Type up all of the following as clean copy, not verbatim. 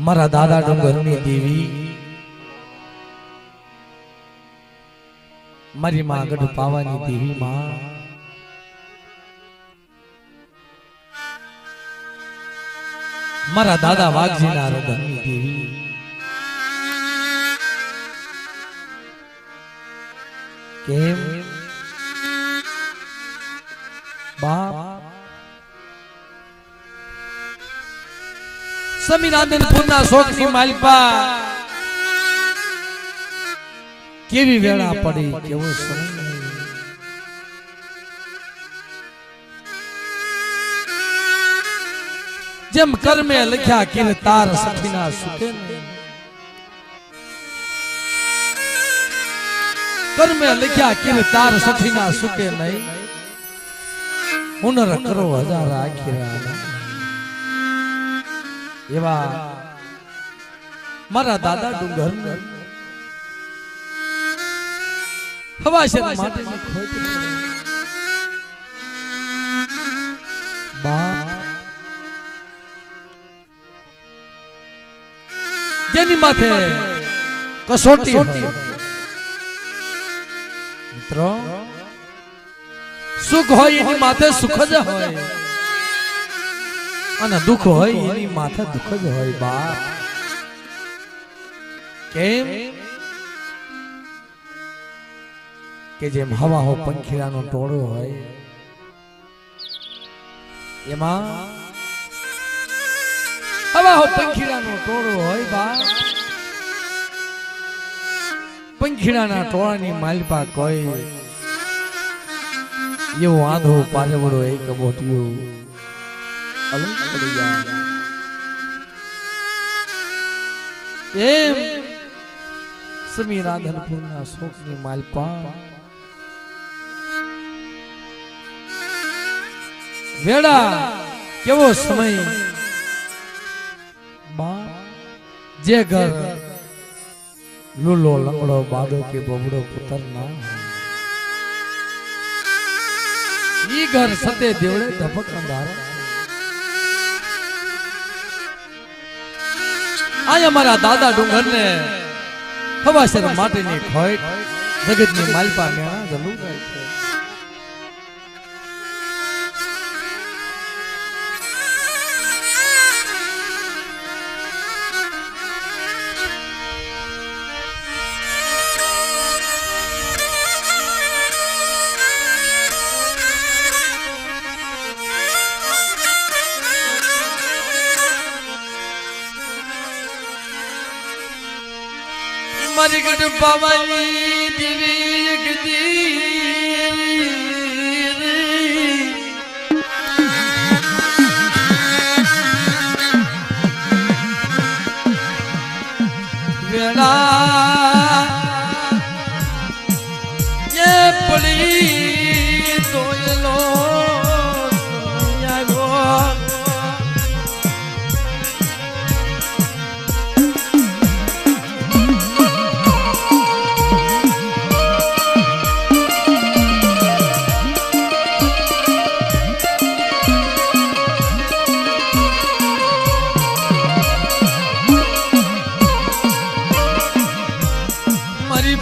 મારા દાદા ડુંગરની દેવી મારી માં ગઢ પાવાની દેવી માં મારા દાદા વાઘજીના હૃદયની દેવી કેમ બાપ સમીરાંદનપુરના શોકની માલપા કેવી વેળા પડી કેવો સમય જેમ કર્મે લખ્યા કે તાર સખીના સુખે કર્મે લખ્યા કે તાર સખીના સુખે નહીં હુનર કરો હજાર આખી એવા મારા દાદા ડુંગર હવાશર માટે બાપ જેની માથે કસોટી મિત્રો સુખ હોય એની માથે સુખ જ હોય અને દુઃખ હોય એની માથે દુઃખ જ હોય બાપ કેમ કે જેમ હવા હો પંખીડાનો ટોળો હોય એમાં હવા હો પંખીડાનો ટોળો હોય બાપ પંખીડાના ટોળાની માલપા કોઈ એવું આંધો પારેવડો એક મોટિયું અલંક પડી જાય એમ સમીરાંદનપુરના શોકની માલપા વેડા કેવો સમય જે ઘર લૂલો લંગડો બાદો કે બબડો પુત્ર ના ઈ ઘર સતે દેવડે ધપક અંધાર આય અમારા દાદા ડુંગર ને હવાસર માટેની ખોટ જગતની માલપા મેણા જલું છે મારી ગઢ પાવાની દેવી વેળા એ પડી તોયલો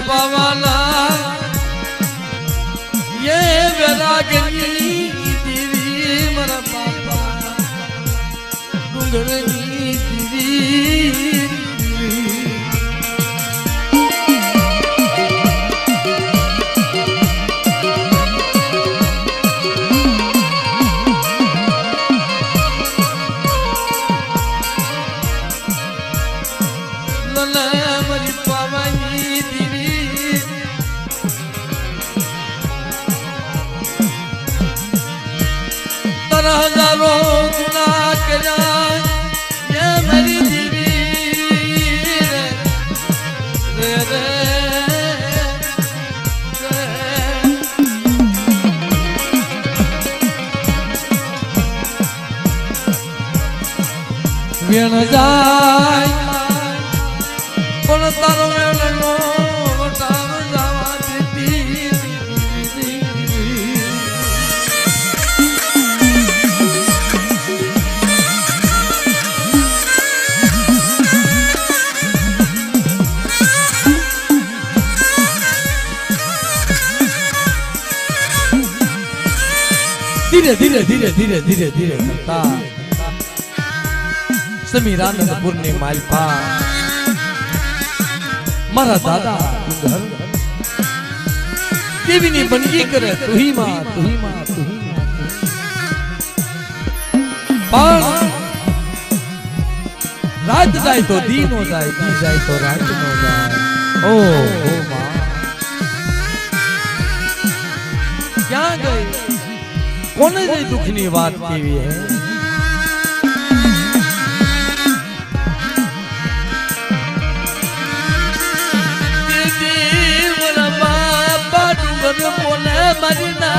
પાવાના ये વેરાગની દેવી મારા પાપા ડુંગરની દેવી મારી પાવાની દેવી હજારો ગુના કર્યા ये मेरी देवी रे रे વેણ જાય પણ તારો વેણનો વટાવ જવા દેતી धीरे धीरे धीरे धीरे धीरे धीरे करता समीरानंदपुर ની માલપા મારા દાદા ઘર દેવીની બંદગી કરે તુહી માં તુહી માં તુહી માં પણ રાત જાય તો દી નો જાય દી જાય તો રાત નો જાય ओ मां क्या गई कोने से दुखनी बात केवी है दीदी मोरा बाबा डूंगर बोले मरना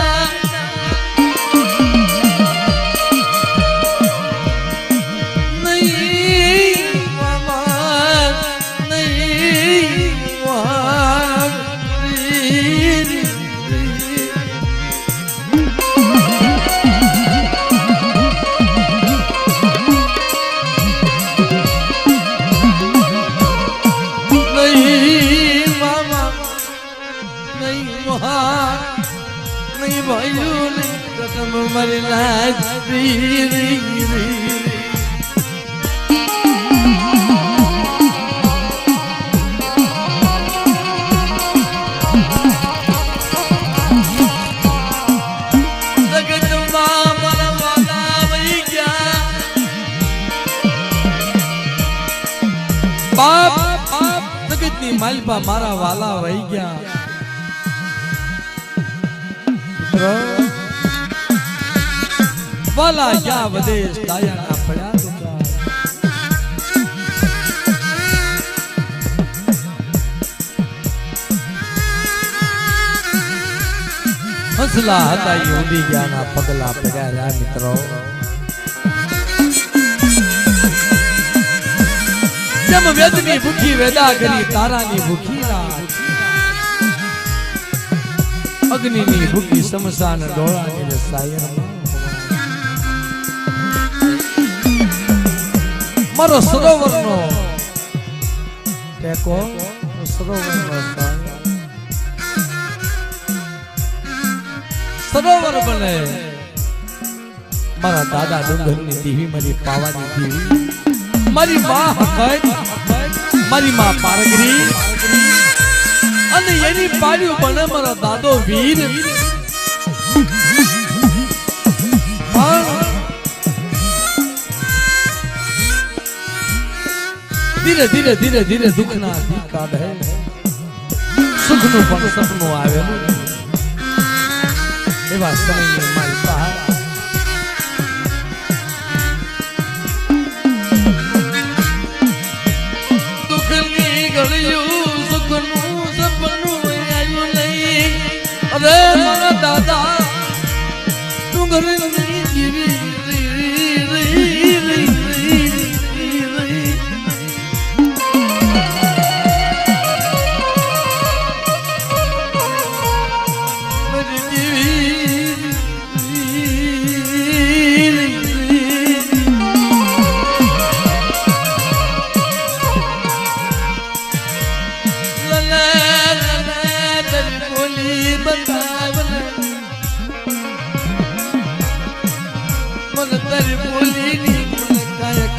मालपा मारा वाला वही गया वाला क्या वदेश दाया ना पड़ा हंसला हता यूंडी गया ना पगला पड़ा या मित्रों जम वेदनी भूखी वेदा करी तारानी भूखी रात अग्निनी भूखी शमशान डोळानी रसायन मारो सरोवरनो टेको सरोवरनो सरोवर बने मारा दादा डुंगरनी देवी मारी पावानी देवी मारी मां हकत मारी मां पारगरी અને એની પાડ્યું બને મારા દાદો વીર ધીરે ધીરે ધીરે ધીરે દુઃખના દી કાઢે સુખનું પણ સપનું આવે એવા સમયની માલપા अरे मारा दादा डूंगर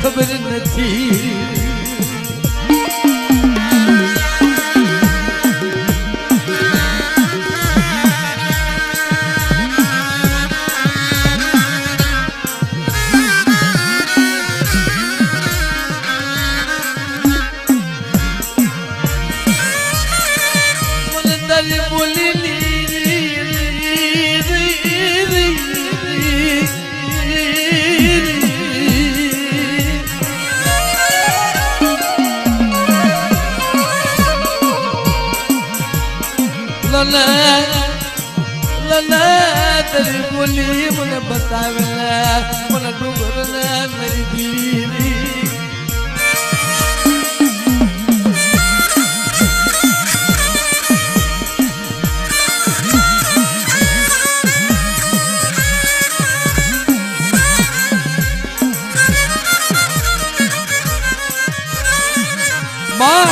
खबर नहीं तेरी बोली मुझे बतावे मुझे डूबर मेरी दीदी मां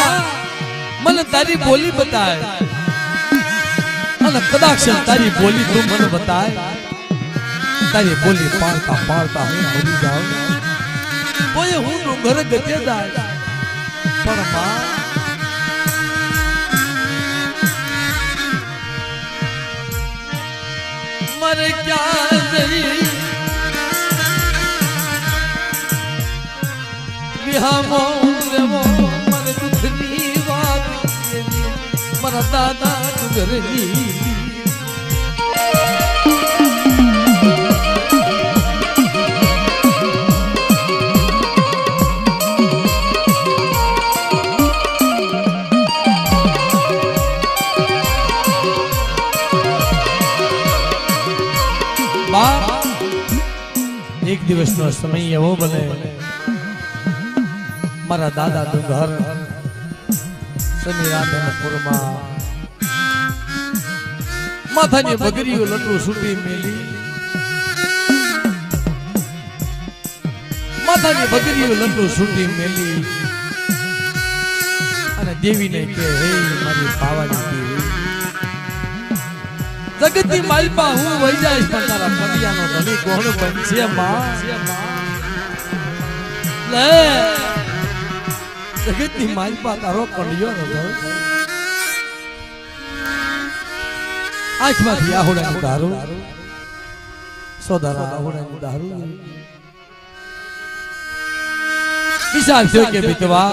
મને તારી બોલી બતાય અને કદાચ તારી બોલી તું મને બતાય તારી બોલી પાડતા પાડતા હું મરી જાઉં તોય હું ડુંગર ગજે જાય પણ માં મરે ક્યાં જઈ વિહામો રેવો મને દુઃખની વાત મારા દાદા ડુંગરની એક દિવસનો સમય એવો બને મારા દાદા ડુંગર સમીરાધનપુરમાં માથાની બગરીઓ લટુ છૂટી મેલી માથાની બગરીઓ લટુ છૂટી મેલી અને દેવીને કે હે મારી પાવાની દેવી જગતની માલપા હું વહી જાય પણ તારા પતિયાનો ધણી કોણ બનશે માં લે જગતની માલપા તારો કડિયો ન આંખમાંથી આહોડાનું દારૂ સોદારા આહોડાનું દારૂ વિચાર થયો કે વિધવા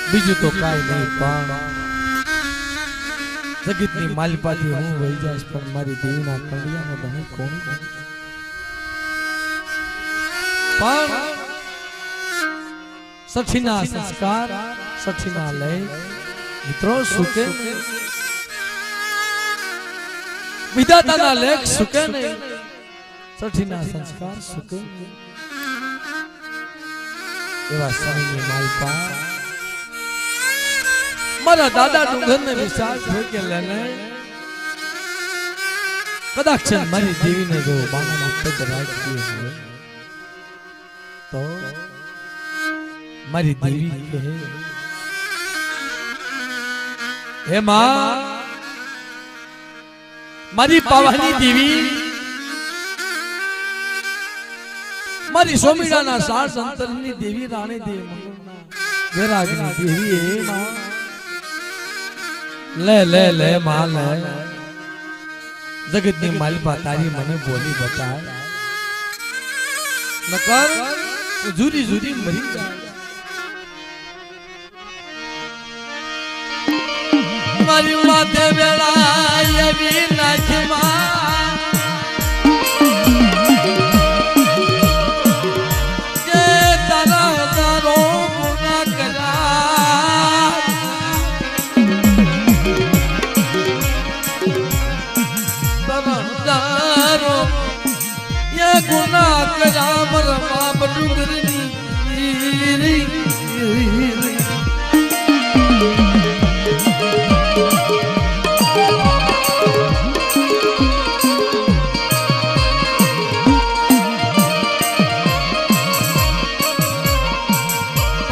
બીજું તો કાંઈ નહીં પણ જગતની માલપાથી હું વહી જાઈશ પણ મારી દેવીના કડિયાનો ધણી કોણ પણ સઠીના સંસ્કાર સઠીના લય મિત્રો સુકે વિધાતાના લેખ સુકે નહીં સઠીના સંસ્કાર સુકે એવા સમયની માલપા મારા દાદા ડુંગરને વિચાર થયો કે લેને કદાચ મારી દેવીને જો બાણામાં પગ રાખી હોય તો મારી દેવી કહે હે માં મારી પાવાની દેવી મારી સોમીડાના સાર સંતરની દેવી રાણી દેવી વેરાગની દેવી હે માં લે લે લે માં લે જગતની માલપા તારી મને બોલી બતાય નકર જુદી જુદી મરી જાય મારી માથે વેળા એવી નાખમાં કે તારા તારો ગુના કર્યા તારો એ ગુના કર્યા મારા બાપ ડુંગરની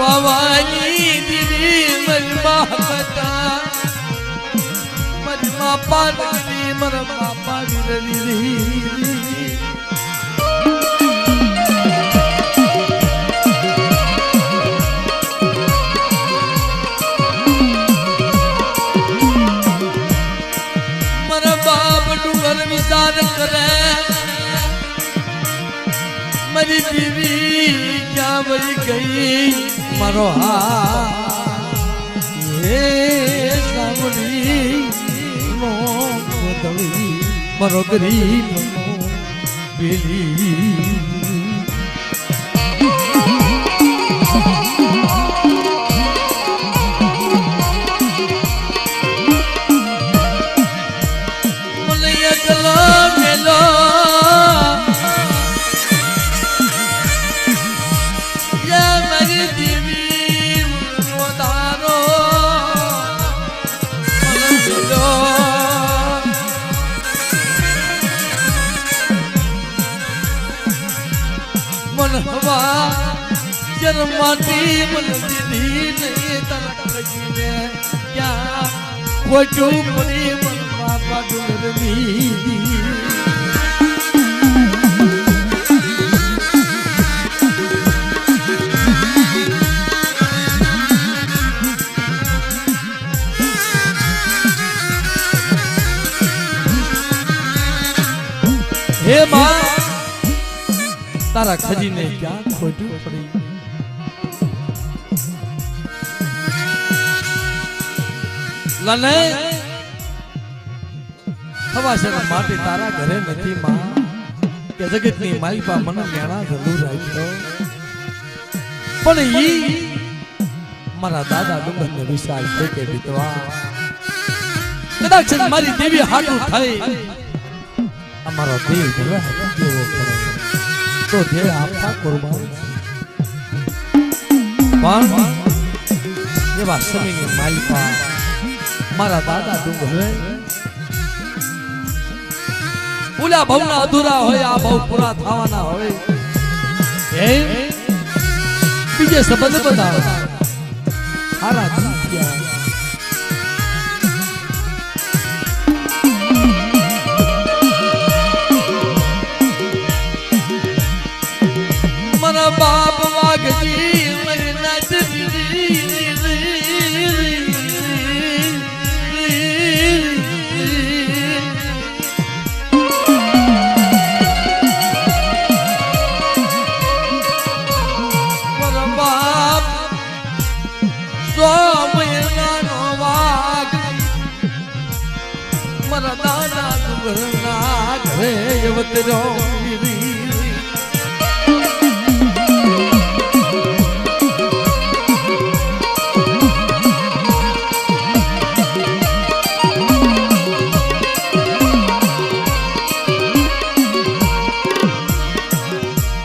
પાવાની દીદી મારી માતા મારી મા પાર્વતી મારા બાપા વિરલી વિચાર કરે મારી દેવી ક્યાં વહી ગઈ મારો હે સાંભળી મારો ગરીબ પેલી માટી મન દીધી ને તલક લગીને ક્યાં ખોટું પડી મન બાપા ડુંગરની તારા ખજીને ક્યાં ખોટું પડી લને હવાસર માટે તારા ઘરે નથી માં કે જગતની માલિકા મને મેણા જરૂર રાખ્યો પણ ઈ મારા દાદા ડુંગરને વિશાળ છે કે વિધવા કદાચ મારી દેવી હાટું થઈ અમારો દેવ ભરવા કેવો પડે તો દેવ આપવા કુરબાન પણ એવા સમયની માલિકા મારા દાદા ડુંગર ઓલા ભવના અધૂરા હોય આ ભવ પૂરા થવાના હોય એમ બીજે સંબંધ બતાવે હારા જીત્યા મારા બાપ વાઘજી મરી નાચી મારા દાદા ડુંગરના ઘરે અવતરો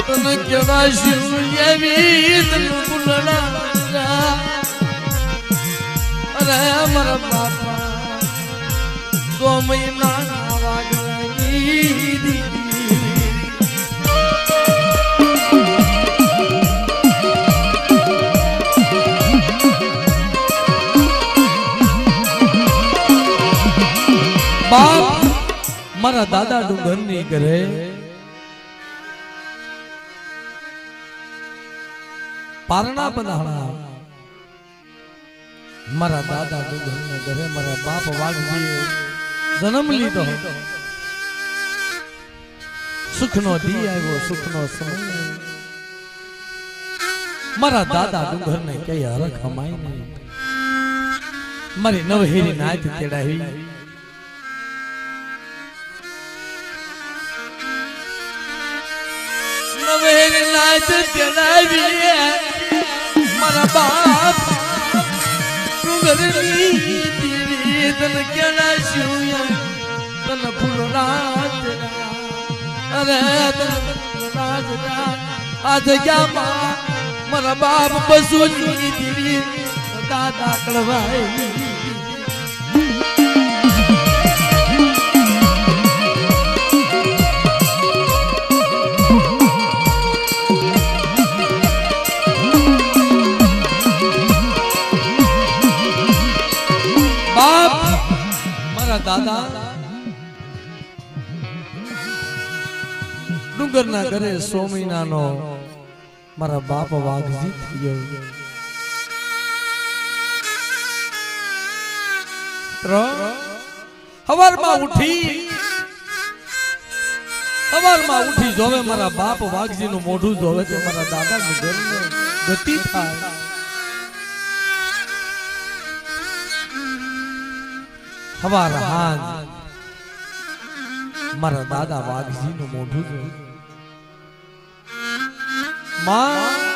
તને કેવા શિવ એવી તને ભૂલણા અરે મારા બાપા તો મહિના વાગણી બાપ મારા દાદા ડુંગરની ઘરે પારણા બનાણા મારા દાદા ડુંગરને ઘરે મારા બાપ વાઘજીએ જન્મ લીધો સુખનો દી આવ્યો સુખનો સમય મારા દાદા ડુંગરને કઈ હરખ હમાય નહીં મારી નવહેરી નાચ તેડાવી નવહેરી નાચ તેડાવી મારા બાપ ડુંગરની દીવી તન કેળા શિવયા તન ફૂલ રાજરા અરે તન ફૂલ રાજરા આજ ગયા માં મારા બાપ બસુની દીવી દાદા કળવાઈ દાદા ડુંગરના ઘરે 100 મહિનાનો મારા બાપ વાઘજી થઈ ગયો હવારમાં ઉઠી જોવે મારા બાપ વાઘજી નું મોઢું જોવે તો મારા દાદા નું ઘર ગતિ થાય હવાર હાંજ મારા દાદા વાઘજી નું મોઢું જોયું માં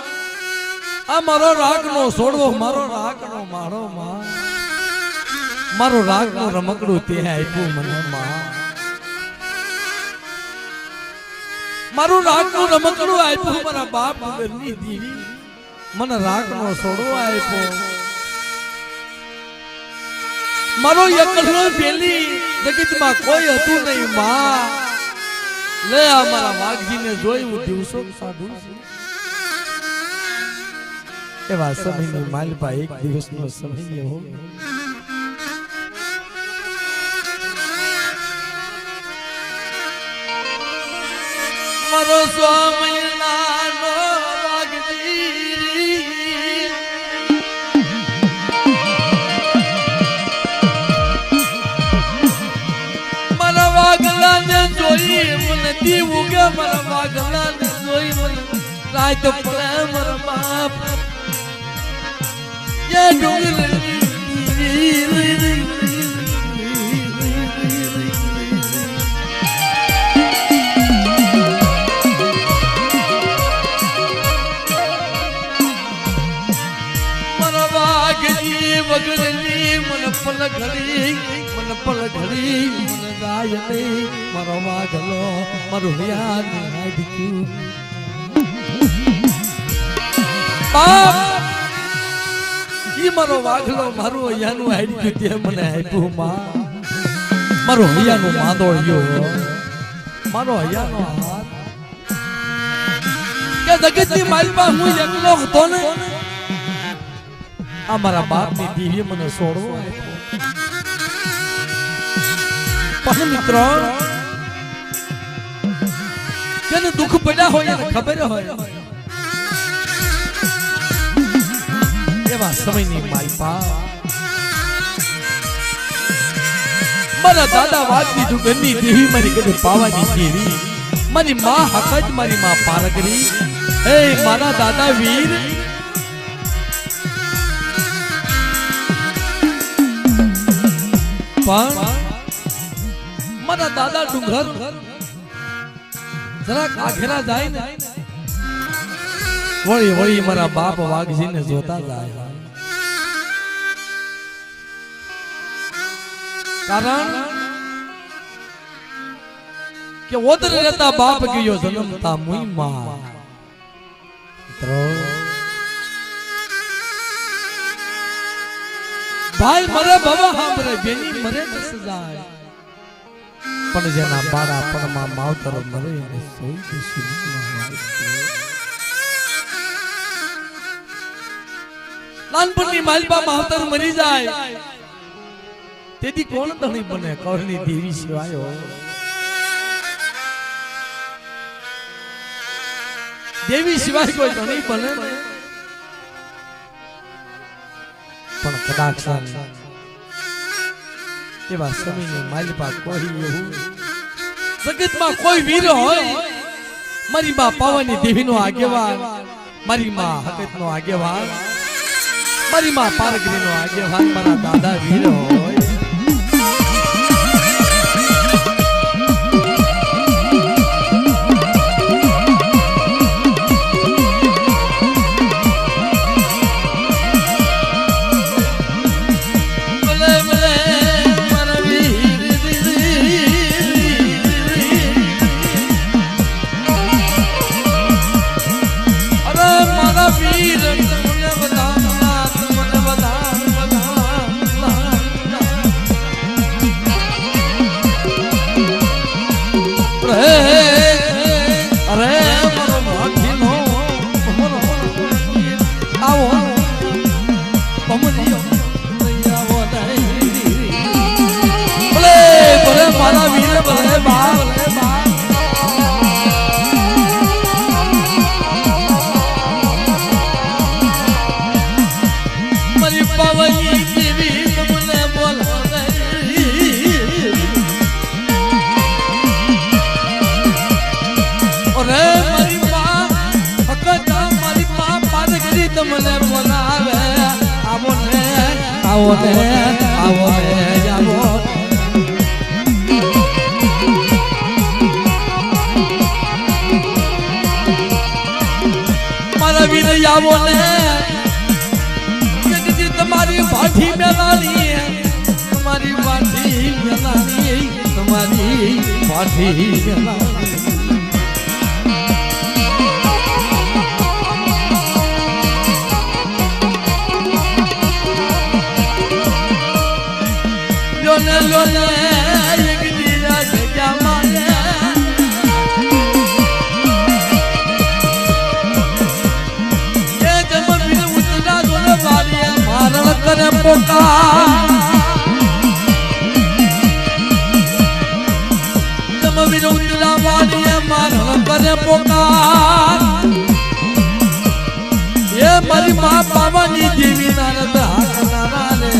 આ મારો રાગ નો છોડવો મારો રાગ નો મારો માં મારો રાગ નો રમકડું તે આપ્યું મને માં મારું રાગ નું રમકડું આપ્યું મારા બાપ ઘરની દીવી મને રાગ નો છોડવો આપ્યો મારો એકલો પેલી જગતમાં કોઈ હતું નહીં માં લે આ મારા વાઘજીને જોયું દિવસો સાધુ એવા સમયની માલપા એક દિવસનો સમય એવો મારો સ્વામિનાનો વાઘજી મારા વાઘલાને જોઈ મને દીવું કે મારા વાઘલાને જોઈ મને કાય તો પડે મારો બાપ યા ડુંગર વગડની મન પલ ઘડી મન ગાય નહીં મારો વાગલો મારું યાદ હાડક્યું બાપ ઈ મારો વાગલો મારું હૈયાનું હાડક્યું તે મને આપ્યું માં મારો હૈયાનું માંદોળ્યો મારો હૈયાનો હાથ કે જગતની માલપા હું એકલો હતો ને અમારા બાપની દીવી મને છોડવો પણ મિત્રો જેને દુઃખ પડ્યા હોય એને ખબર હોય એવા સમયની માલપા મારા દાદા વાતની દુગરની દેવી મારી કદે પાવાની દેવી મારી માં હકજ મારી માં પારગરી હે મારા દાદા વીર મારા દાદા ડુંગર જરાક આઘેરા જાય ને વળી વળી મારા બાપ વાઘજીને જોતા જાય કારણ કે ઓદર રહેતા બાપ ગયો જન્મતા મુઈ માં ભાઈ મરે બાબા હામરે બેની મરે તો સજાય પણ જેના બારા પણમાં માવતર મરે એને સોઈ દુશ્મન નાનપણની માલપા માવતર મરી જાય તેથી કોણ ધણી બને કૌરની દેવી સિવાય દેવી સિવાય કોઈ ધણી બને પણ કદાચ એવા સમયની માલપા કોઈ એવું જગતમાં કોઈ વીર હોય મારી માં પાવાની દેવીનો આગેવાન મારી માં હકતનો આગેવાન મારી માં પારગરીનો આગેવાન મારા દાદા વીર હોય મને બોલાવે આવો ને આવો ને આવો ને આવો મારા વીર આવો ને જગજી તમારી ભાઠી મેલાની તમારી ભાઠી મેલાની તમારી ભાઠી મેલાની લોને એક દીરા જગ્યા માને એ જમ વીર ઉતરા દોને બારીયા મારણ કરે પોકાર જમ વીર ઉતરા બારીયા મારણ કરે પોકાર એ મારી માં પાવાની દેવી નારદ હાકનારા રે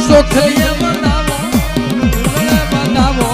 સોખલીએ બનાવો બનાવો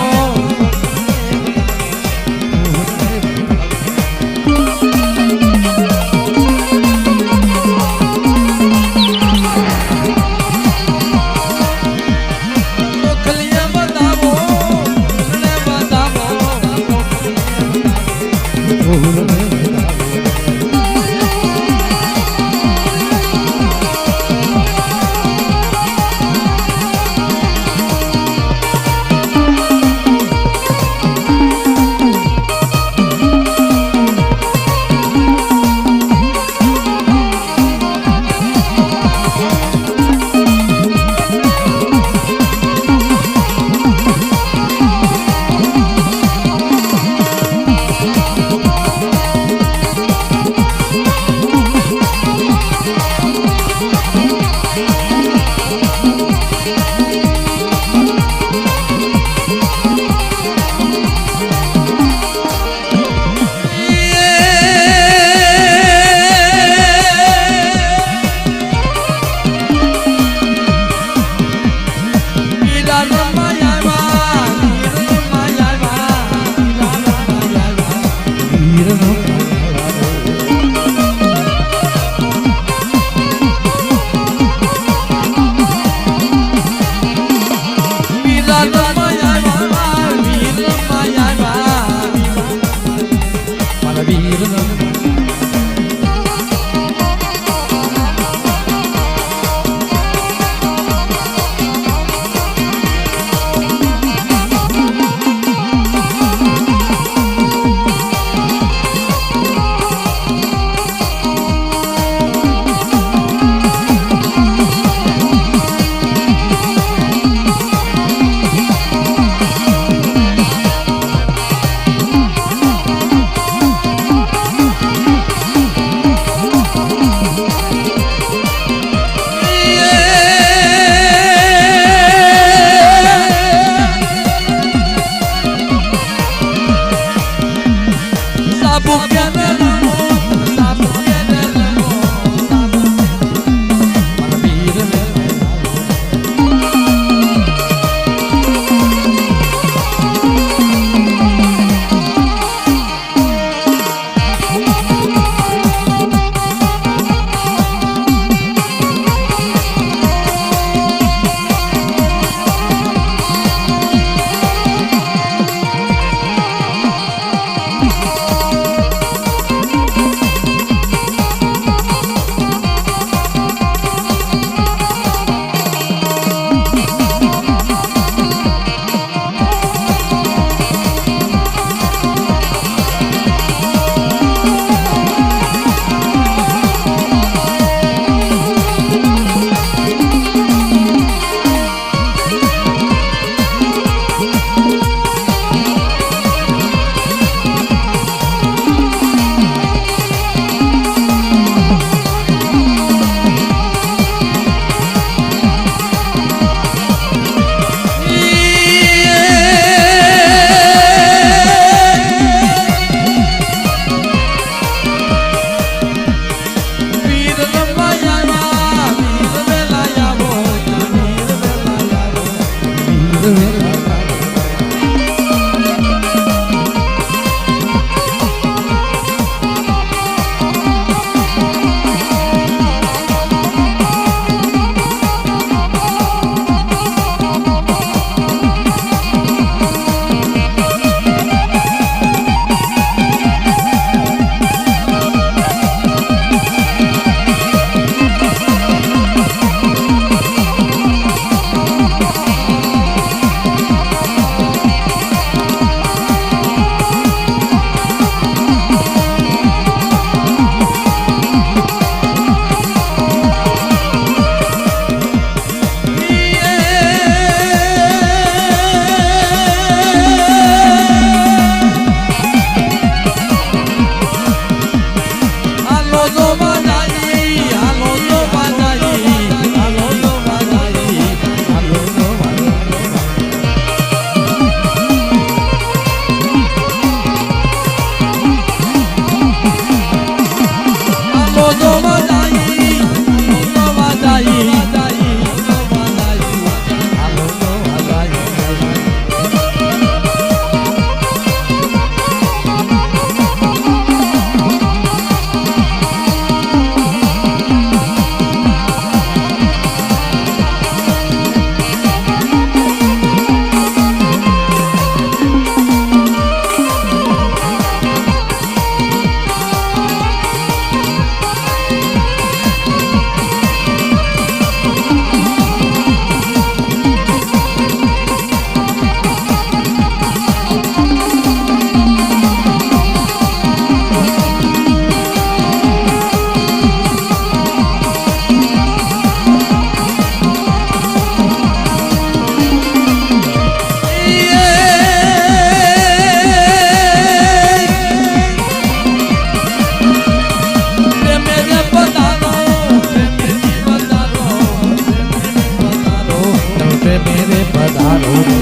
प्रेमे रे पधारो रे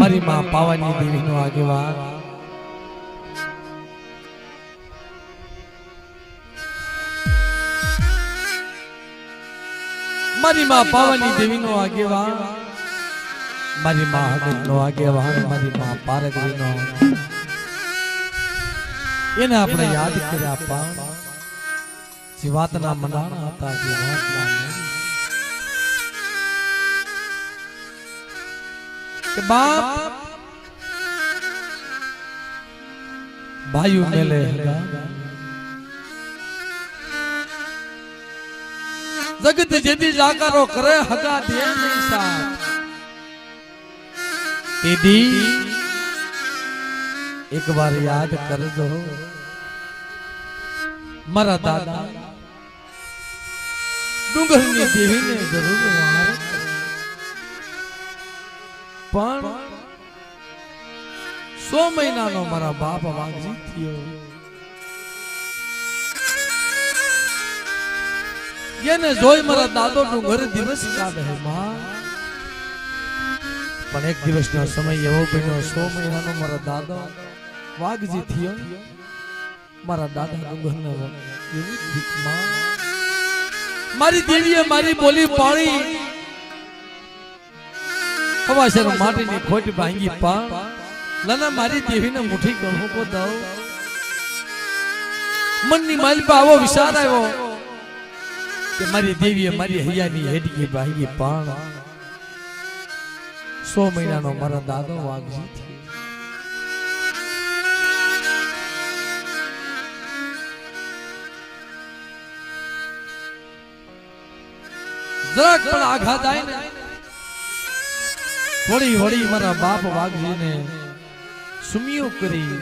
મારી માં પાવાની દેવીનો આગેવાન મારી માં પાવાની દેવીનો આગેવાન મારી માં હગતનો આગેવાન મારી માં પારગરીનો એને આપણે યાદ કર્યા પા જે વાતના મનાણા હતા જે વાતના કે બાપ ભાઈઓ મેલે જગત જેદી જાકારો કરે હગા દે નહીં સાથ તેદી એક વાર યાદ કરજો મારા દાદા ડુંગરની દેવીને જરૂર વાર પણ 100 મહિનાનો મારા બાપ વાગજી થયો એને જોઈ મારા દાદો ડુંગર દિવસ કાઢે માં પણ એક દિવસનો સમય એવો બન્યો 100 મહિનાનો મારા દાદો વાગજી થયો મારા દાદા ડુંગરને એવી ભીખમાં મારી દેવીએ મારી બોલી પાળી હવાસર માટીની ખોટ ભાંગી પા લના મારી દેવીને મુઠ્ઠી ગણો કો દઉં મનની માલપા આવો વિચાર આવ્યો કે મારી દેવીએ મારી હૈયાની હેડકી ભાંગી પાણ 100 મહિનાનો મારા દાદો વાગજી જરાક પણ આઘાત આય ને થોડી વળી મારા બાપ વાઘજીને સુમિયો કરી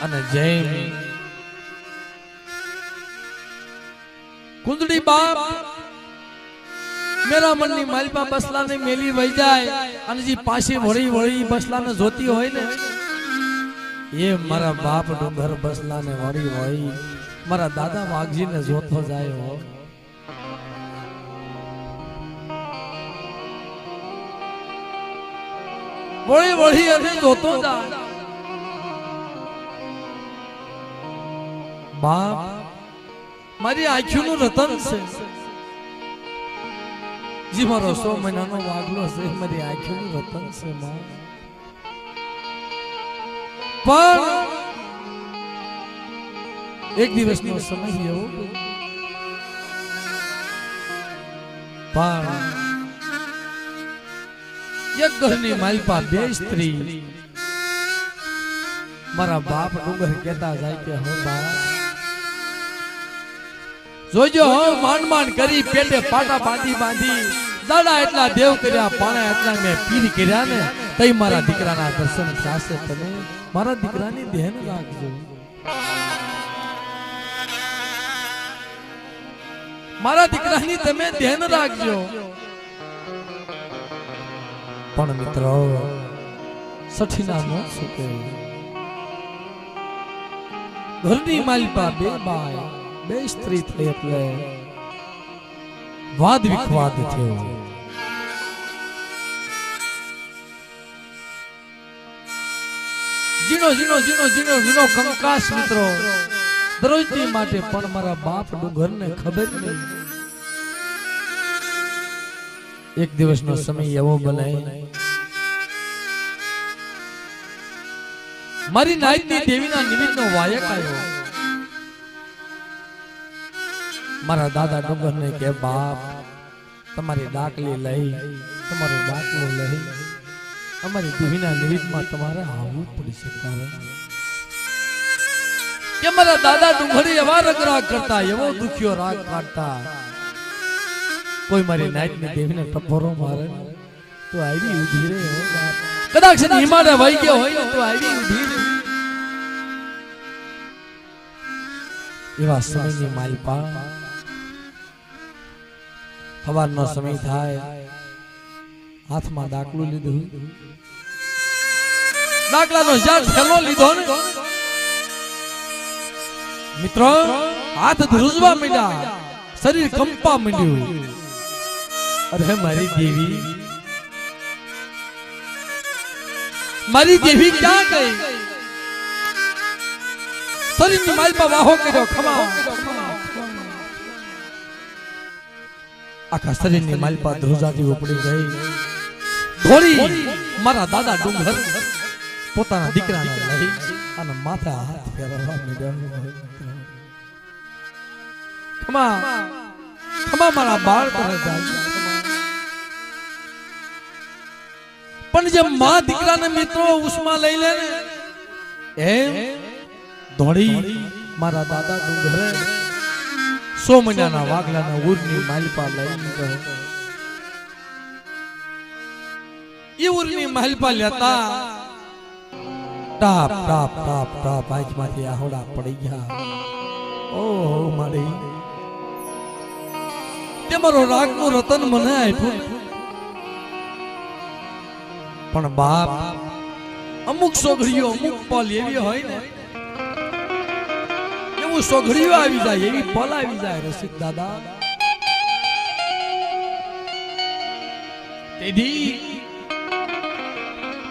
અને જેમ કુંદડી બાપ મેરા મનની માલપા બસલાને મેલી વઈ જાય અને જે પાછી વળી વળી બસલાને જોતી હોય ને એ મારા બાપ ડુંગર બસલાને વળી વળી મારા દાદા વાઘજીને જોતો જાય હો વળી વળી અને જોતો જાય બાપ મારી આંખોનું રતન છે જી મારો 100 મહિનાનો વાગલો છે મારી આંખોનું રતન છે માં પણ એક દિવસનો સમય એવો પણ એક ઘરની માલપા બે સ્ત્રી મારા બાપ ડુંગર કહેતા જાય કે હો બાપ જોજો હો માંડ માંડ કરી પેટે પાટા બાંધી બાંધી દાડા એટલા દેવ કર્યા પાણા એટલા મેં પીર કર્યા ને તઈ મારા દીકરાના દર્શન થશે તમે મારા દીકરાની ધ્યાન રાખજો મારા દીકરાની તમે ધ્યાન રાખજો પણ મિત્રો સઠીના નો સુકે ઘરની માલપા બે બાય બે સ્ત્રી થઈ એટલે વાદ વિખવાદ થયો જીનો જીનો જીનો જીનો જીનો કંકાસ મિત્રો દરોજની માટે પણ મારા બાપ ડુંગરને ખબર નહીં એક દિવસનો સમય એવો બને મારી નાયકની દેવીના નિમિત્તનો વાયક આવ્યો. મારા દાદા ડુંગરને કે બાપ તમારી ડાકલી લઈ તમારો દાખલો લઈ અમારી દેવીના નિમિત્તમાં તમારે આવવું પડશે. કે મારા દાદા ડુંગળી એવા રગરાગ કરતા એવો દુખ્યો રાગ કાઢતા કોઈ મારી નાયકની દેવીને ટપોરો મારે તો આવી ઉભી રે કદાચ હિમાલય વહી ગયો હોય તો આવી ઉભી રે. એવા સમયની માલપા સવારનો સમય થાય હાથમાં દાખલું લીધું દાખલાનો જ્યાં થેલો લીધો ને મિત્રો હાથ ધ્રુજવા માંડ્યા શરીર કંપા માંડ્યું. અરે મારી દેવી ક્યાં ગઈ? શરીરની માલપા વાહો કર્યો ખમા આખા શરીરની માલપા ધ્રુજાતી ઉપડી ગઈ. ધોળી મારા દાદા ડુંગર પોતાના દીકરાને લઈ અને માથે હાથ ફેરવવા માંડ્યો. ખમા ખમા મારા બાળ પર જાય. પણ જે માં દીકરાને મિત્રો ઉષ્મા લઈ લે ને એમ ધોળી મારા દાદા ડુંગરે 100 મહિનાના વાગલાના ઉરની માલપા લઈ ગયો. એ ઉરની માલપા લેતા ટાપ ટાપ ટાપ ટાપ આંખમાંથી આહોડા પડી ગયા. ઓહો મારી તે મારો રાગનું રતન મને આપ્યું. પણ બાપ અમુક સોઘડીઓ અમુક પલ એવી હોય ને એવું સોઘડીઓ આવી જાય એવી પલ આવી જાય રસિક દાદા. તેથી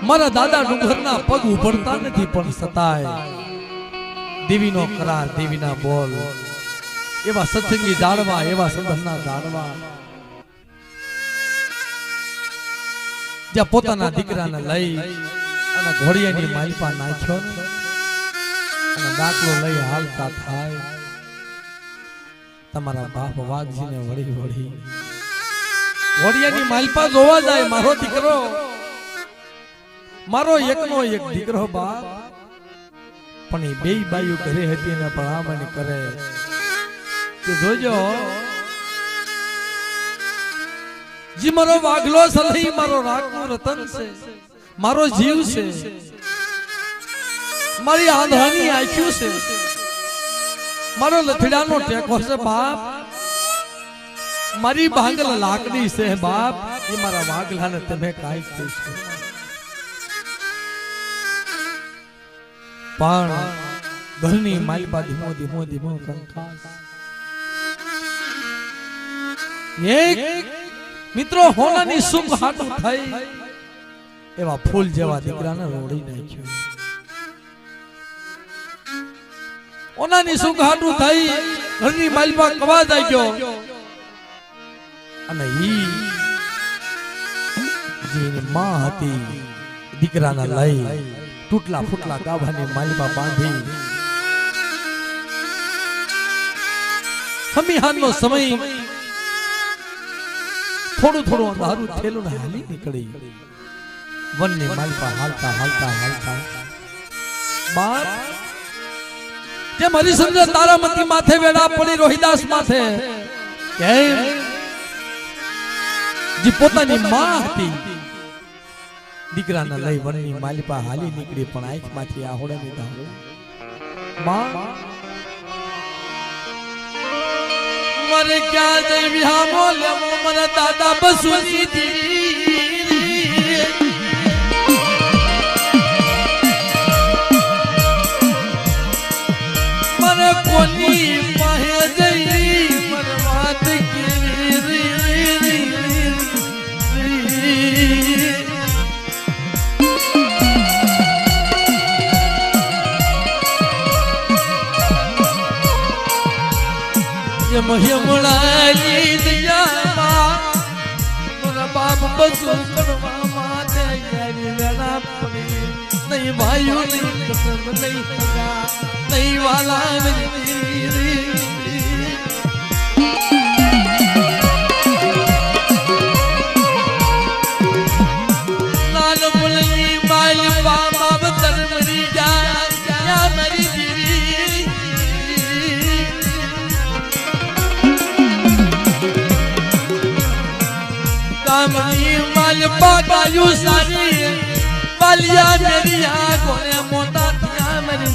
મારા દાદા ડુંગરના પગ ઉભરતા નથી પણ સતાય દેવીનો કરાર દેવીના બોલ એવા સત્સંગી જાળવા એવા સંબંધના જાળવા જ્યાં પોતાના દીકરાને લઈ અને ઘોડિયાની માલપા નાખ્યો અને દાખલો લઈ હાલતા થાય. તમારા બાપ વાઘજીને વળી વળી ઘોડિયાની માલપા જોવા જાય. મારો દીકરો મારો એકનો એક દીકરો બાપ પણ એ બે બાયુ ઘરે હતી ને ભલામણ કરે કે જોજો જી મારો વાઘલો સલહી મારો રાગનું રતન છે મારો જીવ છે મારી આંધળાની આંખ્યું છે મારો લથડાનો ટેકો છે બાપ મારી ભાંગલ લાકડી છે બાપ એ મારા વાઘલાને તમે કાઈ કહેશો. પણ ઘરની માલપા ધીમો ધીમો ધીમો કંકાસ એક મિત્રો હોનાની સુખ હાટું થઈ એવા ફૂલ જેવા દીકરાને રોડી નાખ્યો. હોનાની સુખ હાટું થઈ ઘરની માલપા કવા જાય ગયો અને ઈ જેની માં હતી દીકરાને લઈ તૂટલા ફૂટલા ગાભાની માલપા બાંધી હમીહાનનો સમય થોડું થોડું અંધારું થયેલું ને હાલી નીકળી. વનની માલપા હાલતા હાલતા હાલતા બાપ કેમ હરિશ્ચંદ્ર તારામતી માથે વેડા પડી રોહિદાસ માથે કેમ જે પોતાની માં હતી દીકરાને લઈ વનની માલપા હાલી નીકળી પણ આંખમાંથી આહોડે લીધા. માં મરે ક્યાં જઈ વિહામો લેવો મને દાદા બસુની દીવી મને કોની પાસે જઈ મને વાત કેવી યમુનાની દયામાં મારા બાપ બસું કરવા માટે યારી વેણા પડી नहीं भाइयों नहीं कसम नहीं सगा नहीं वाला नहीं लाल बुलनी माल बाबा बतर मरी जा या मरी जीवी कामनी माल पागायु सारी वालिया मेरी आंखों ने मोटा किया मेरी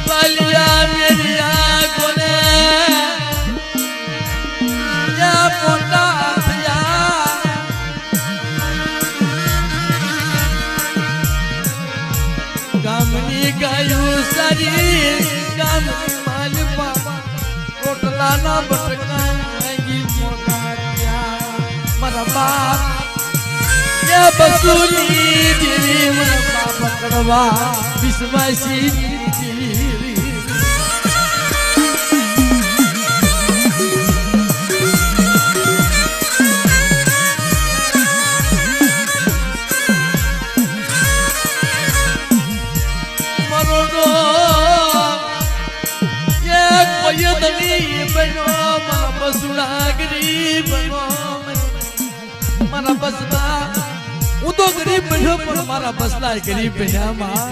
वालिया मेरी आंखों ने या मोटा किया कामनी गायु सारी कामनी माल बाबा लाना बटकाएगी मोटा क्या मरा बाप ये बसूली तेरी मरा बाप पकड़वा विश्वासी मरो ये दली बनो मरा बसुड़ा गरीब बनो मरा बसला वो तो गरीब बनो पर मरा बसला गरीब बना मां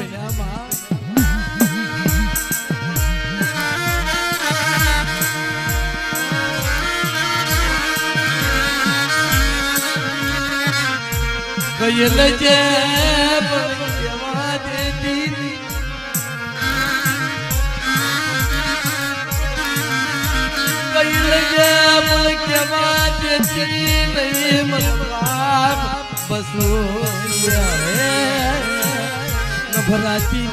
कई लजे नभराती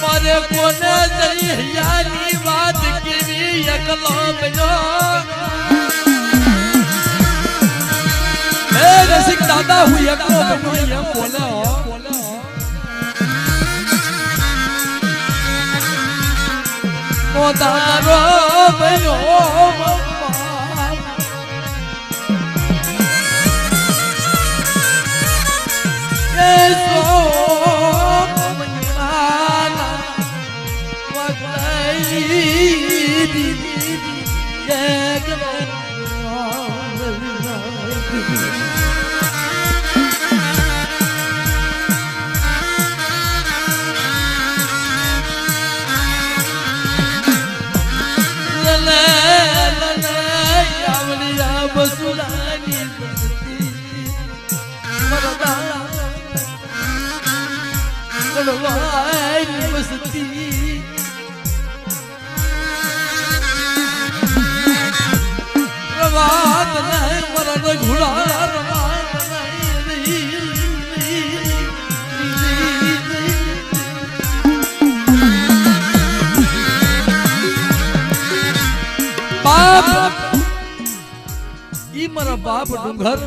मारे कोने यानी बात की अकलो बनो रसिक दादा हुई अकलो बनो ये बोले मोदारो बनो ये सो मनाना वगैरी ये बसुलानी बसती मरदा गड़वाई बसती रवात नहीं मरद घुड़ा रवात नहीं बाप मारा बाप डूंगर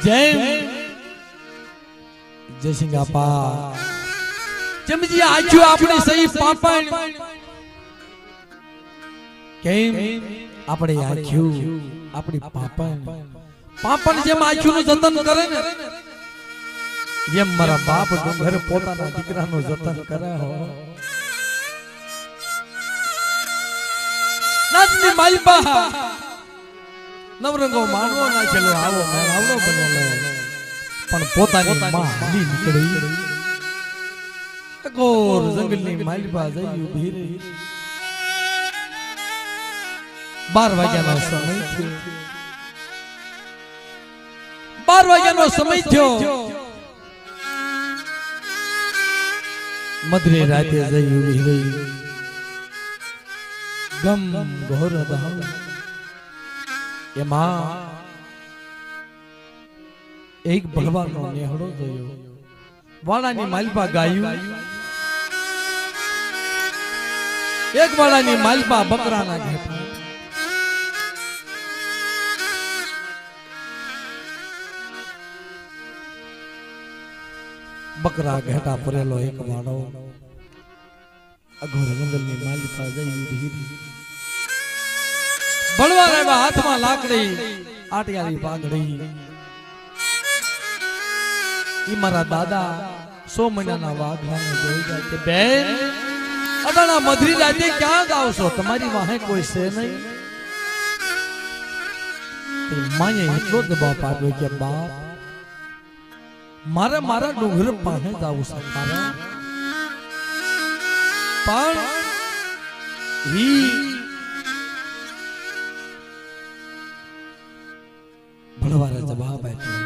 जय जय सिंगापा जमजी आजू अपने सही पापा केम अपने आजू अपनी पापा पापा ने जेम आजू નું જતન કરે ને જેમ મારા બાપ ડુંગર પોતાના દીકરાનું જતન કરે હો નાચની માલપા નવરંગો માનવો ના ચલો આવો મેળાવડો બનેલો પણ પોતાની માં હલી નીકળી ઘોર જંગલની માલપા જઈ ઊભી રહી 12 વાગ્યાનો સમય થયો 12 વાગ્યાનો સમય થયો મધરે રાતે જઈ ઊભી રહી ગમ ઘોર દહાવ એમાં એક ભગવાનનો નેહડો જોયો વાળાની માલપા ગાયું એક વાળાની માલપા બકરાના ઘેટા બકરા ઘેટા પરેલો એક વાળો અઘોર જંગલની માલિકા જઈ હીરી બળવા આવ્યા હાથમાં લાકડી આટિયારી પાઘડી ઈ મારા દાદા 100 મહિનાના વાઘલાને જોઈ જાય કે બેન અડાણા મધરી રાતે ક્યાં જાવ છો તમારી વાહે કોઈ છે નહીં તે માએ એટલો દબાવ આપ્યો કે બાપ મારા ડુંગર પાસે જાવ છે તારા પણ ઈ ભણવારે જવાબ આપ્યો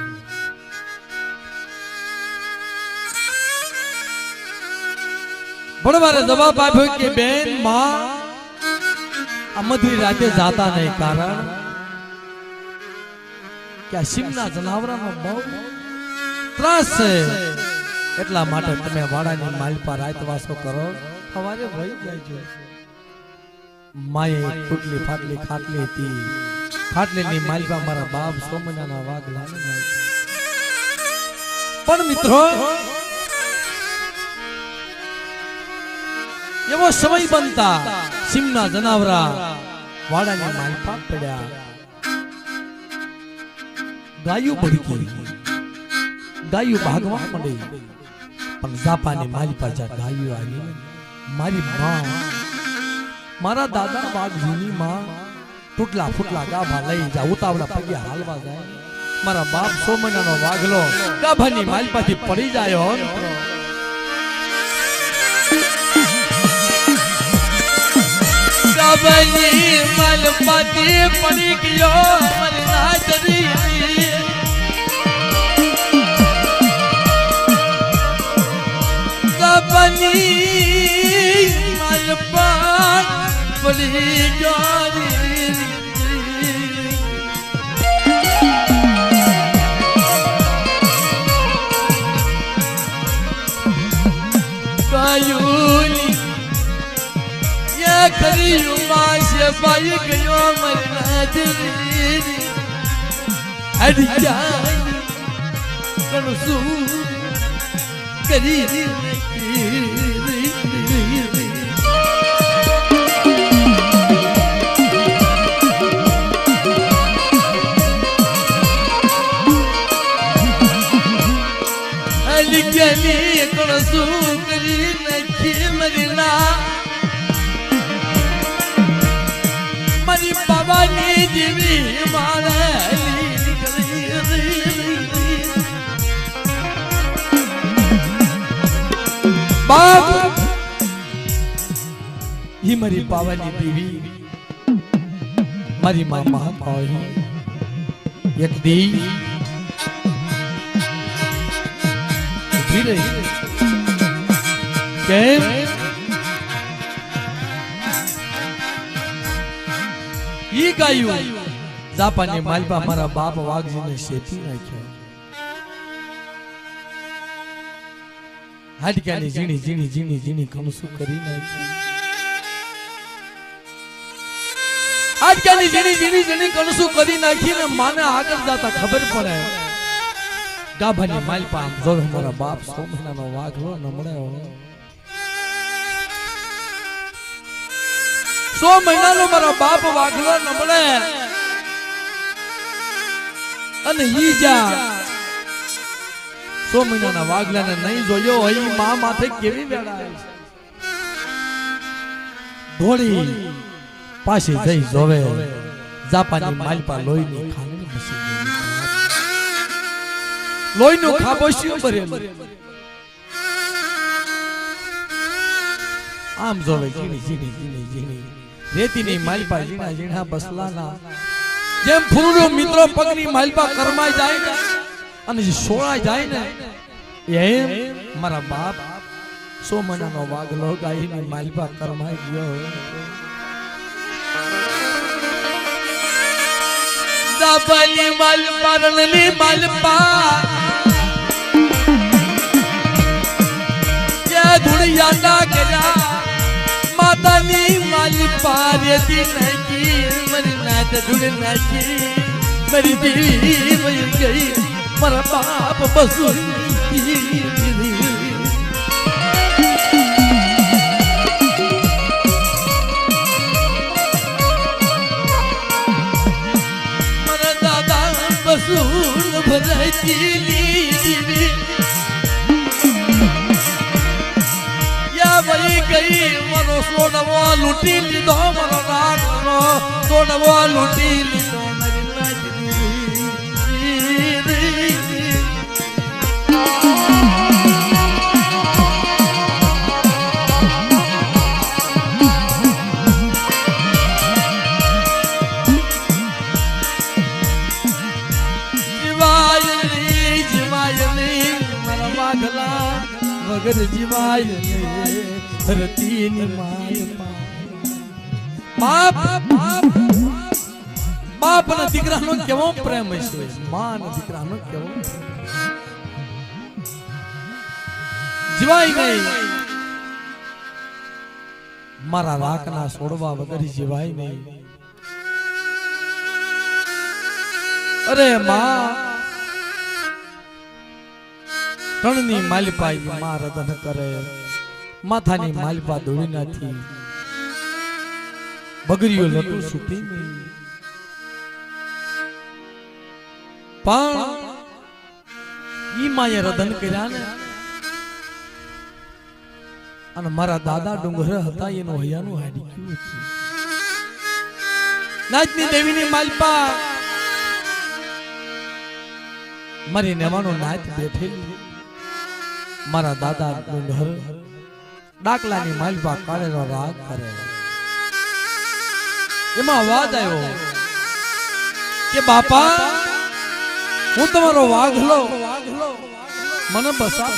ભણવારે જવાબ આપ્યો કે બેન માં આ મધરી રાતે જાતા નહીં કારણ કે આ સિમના જનાવરાનો બહુ ત્રાસ છે એટલા માટે તમે વાડાની માલપા રાતવાસો કરો સવારે વહી જાય છે માએ ફૂટલી ફાટલી ખાટલી હતી ખાટલીની માલપા મારા બાપ 100 મહિનાના વાઘલાને પણ મિત્રો એવો સમય બનતા સિમના જનાવરા વાડાની માલપા પડ્યા ગાયું ભડકી ગાયું ભાગવા માંડી પણ જાપાની માલપા જા ગાયું આવી મારી માં મારા દાદા વાઘજીની માં ટૂટલા ફૂટલા ગાભા લઈ જા ઉતાવળા પગે હાલવા જાય મારા બાપ 100 મહિનાનો વાઘલો ગાભાની માલપાથી પડી જાય ગાભાની માલપાથી પડી ગયો મરના જરી ગાભાની માલપા પડી ગયો ગાયુની યા ખરી ઉમાશે પાઈ ગયો મરના જરી હડી જાય કણસું કરી અલિકની કણસું કરી નાખી મરના મારી બાબાની જીવી માળલી બાપ ઈ મારી પાવાની બીવી મારી માં મહાકાળી એક દી ઉભી રહી કેમ ઈ ગાયું જાપાની માલપા મારા બાપ વાઘજીને શેતી નાખ્યો હાડકાની ઝીણી ઝીણી ઝીણી ઝીણી કણસું કરી નાખી હાડકાની ઝીણી ઝીણી ઝીણી કણસું કરી નાખીને માને આગળ જાતા ખબર પડે ગાભાની માલપા આમ જોવે મારા બાપ 100 મહિનાનો વાઘલો નમળ્યો 100 મહિનાનો મારા બાપ વાઘલો નમળે અને ઈ જા 100 મહિનાના વાઘલાને નહીં જોયો હોય માં માથે કેવી વેળાય ધોળી પાછી જઈ જોવે જાપાની માલપા લોહીની ખાંડની મશીન લોહીનું ખાબોશિયું ભરેલું આમ જોવે ઝીણી ઝીણી ઝીણી ઝીણી રેતીની માલપા ઝીણા ઝીણા બસલાના જેમ ફૂલનો મિત્રો પગની માલપા કરમાઈ જાય ને અને જે સોળાઈ જાય ને એમ મારા બાપ 100 મહિનાનો વાઘલો ગાયની માલપા કરમાઈ ગયો જાપાની માલપા રણની માલપા યા ધુળિયા કર્યા માતાની માલપા રેતી નાખી મરી નાત ધૂળ નાખી मेरी बीवी मर गई, मेरा बाप बसुरी ધૂળ ભરાતી લીધી યા વહી ગઈ મારો સોનવો લૂંટી લીધો મારો રાખનો સોનવો લૂંટી લીધો મારી વગર જીવાય ધરતીની માય બાપ અને દીકરાનો કેવો પ્રેમ છે માં અને દીકરાનો કેવો જીવાય નહીં મારા રાખના છોડવા વગર જીવાય નહીં અરે માં રણની માલિપા માં રતન કરે માથાની માલિપા દોડી નાથી બગરીઓ લટું છૂટી પણ ઈ માએ રતન કર્યા ને અને મારા દાદા ડુંગર હતા એનું હૈયાનું હાડી ગયું હતું નાચની દેવીની માલિપા મારી નેવાનો નાચ બેઠેલી મારા દાદા ડુંગર ડાકલાની માલપા કાળેનો રાગ કરે એમાં અવાજ આવ્યો કે બાપા હું તમારો વાઘલો મને બસા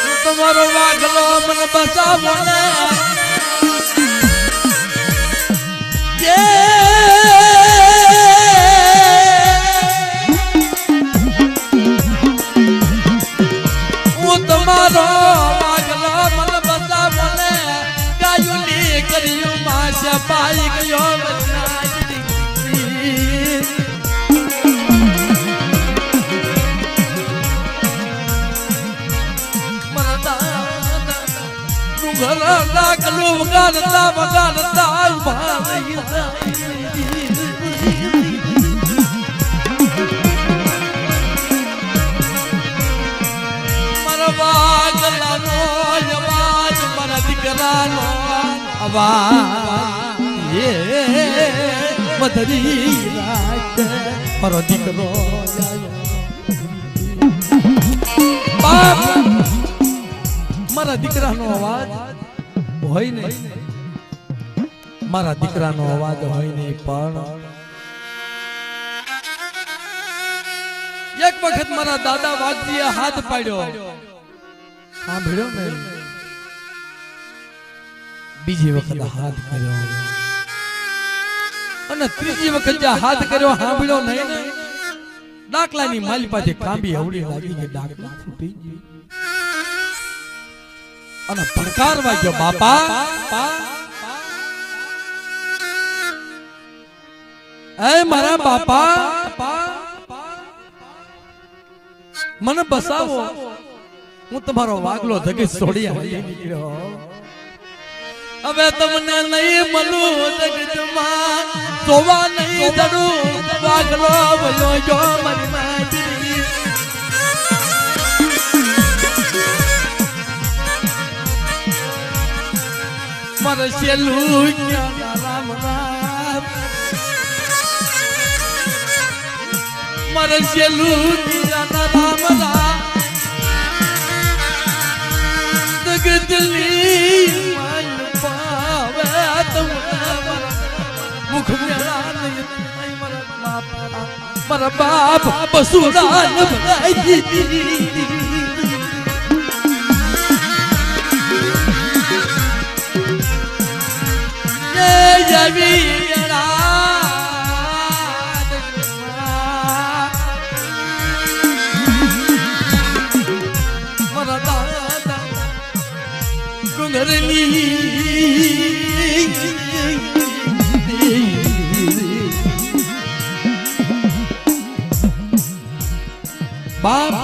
હું તમારો વાઘલો મને બસાવો ને તમારો વાગલો મને બસાવો ને ગાયુલી કર્યું માશે પાઈ ગયો ડુંગર ડાકલું વગાડતા વગાડતા ઉભા રહી વાગલાનો અવાજ મારા દીકરાનો અવાજ એ મધરી રાત મારો દીકરો બાપ મારા દીકરાનો અવાજ હોય નહીં મારા દીકરાનો અવાજ હોય નહીં પણ એક વખત મારા દાદા વાઘજીએ હાથ પાડ્યો સાંભળ્યો ને બીજી વખત હાથ કર્યો અને ત્રીજી વખત જે હાથ કર્યો સાંભળ્યો નહીં ને ડાકલાની માલિપાથી કાંબી હવડી લાગી કે ડાકલા ફૂટી ગઈ અને પડકાર વાગ્યો બાપા એ મારા બાપા મને બસાવો હું તમારો વાગલો ધગી છોડી આવી નીકળ્યો હવે તમને નહીં મળું જગતમાં જોવા નહીં જડું વાગલો ભલો જો મારી માજી મરશેલું રામ રામ મરશેલું રામ રામ જગતલી મન પાવે મુખ મારા બાપ બસુદાન ભરાઈ દીધી બાપ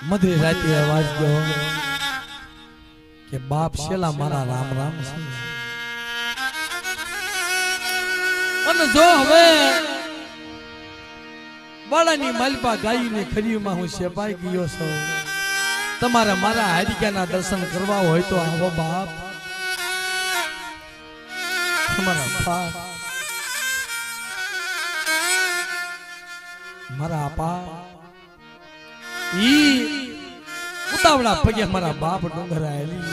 મધરી રાતે અવાજ ગયો કે બાપ શેલા મારા રામ રામ છે. અને જો હવે બાળાની માલપા ગાયની ખરીમાં હું શેપાઈ ગયો છું, તમારે મારા હારિકાના દર્શન કરવા હોય તો આવો બાપ. તમારા બાપ મારા આપા ઈ ઉતાવળા પગે મારા બાપ ડુંગર આયેલી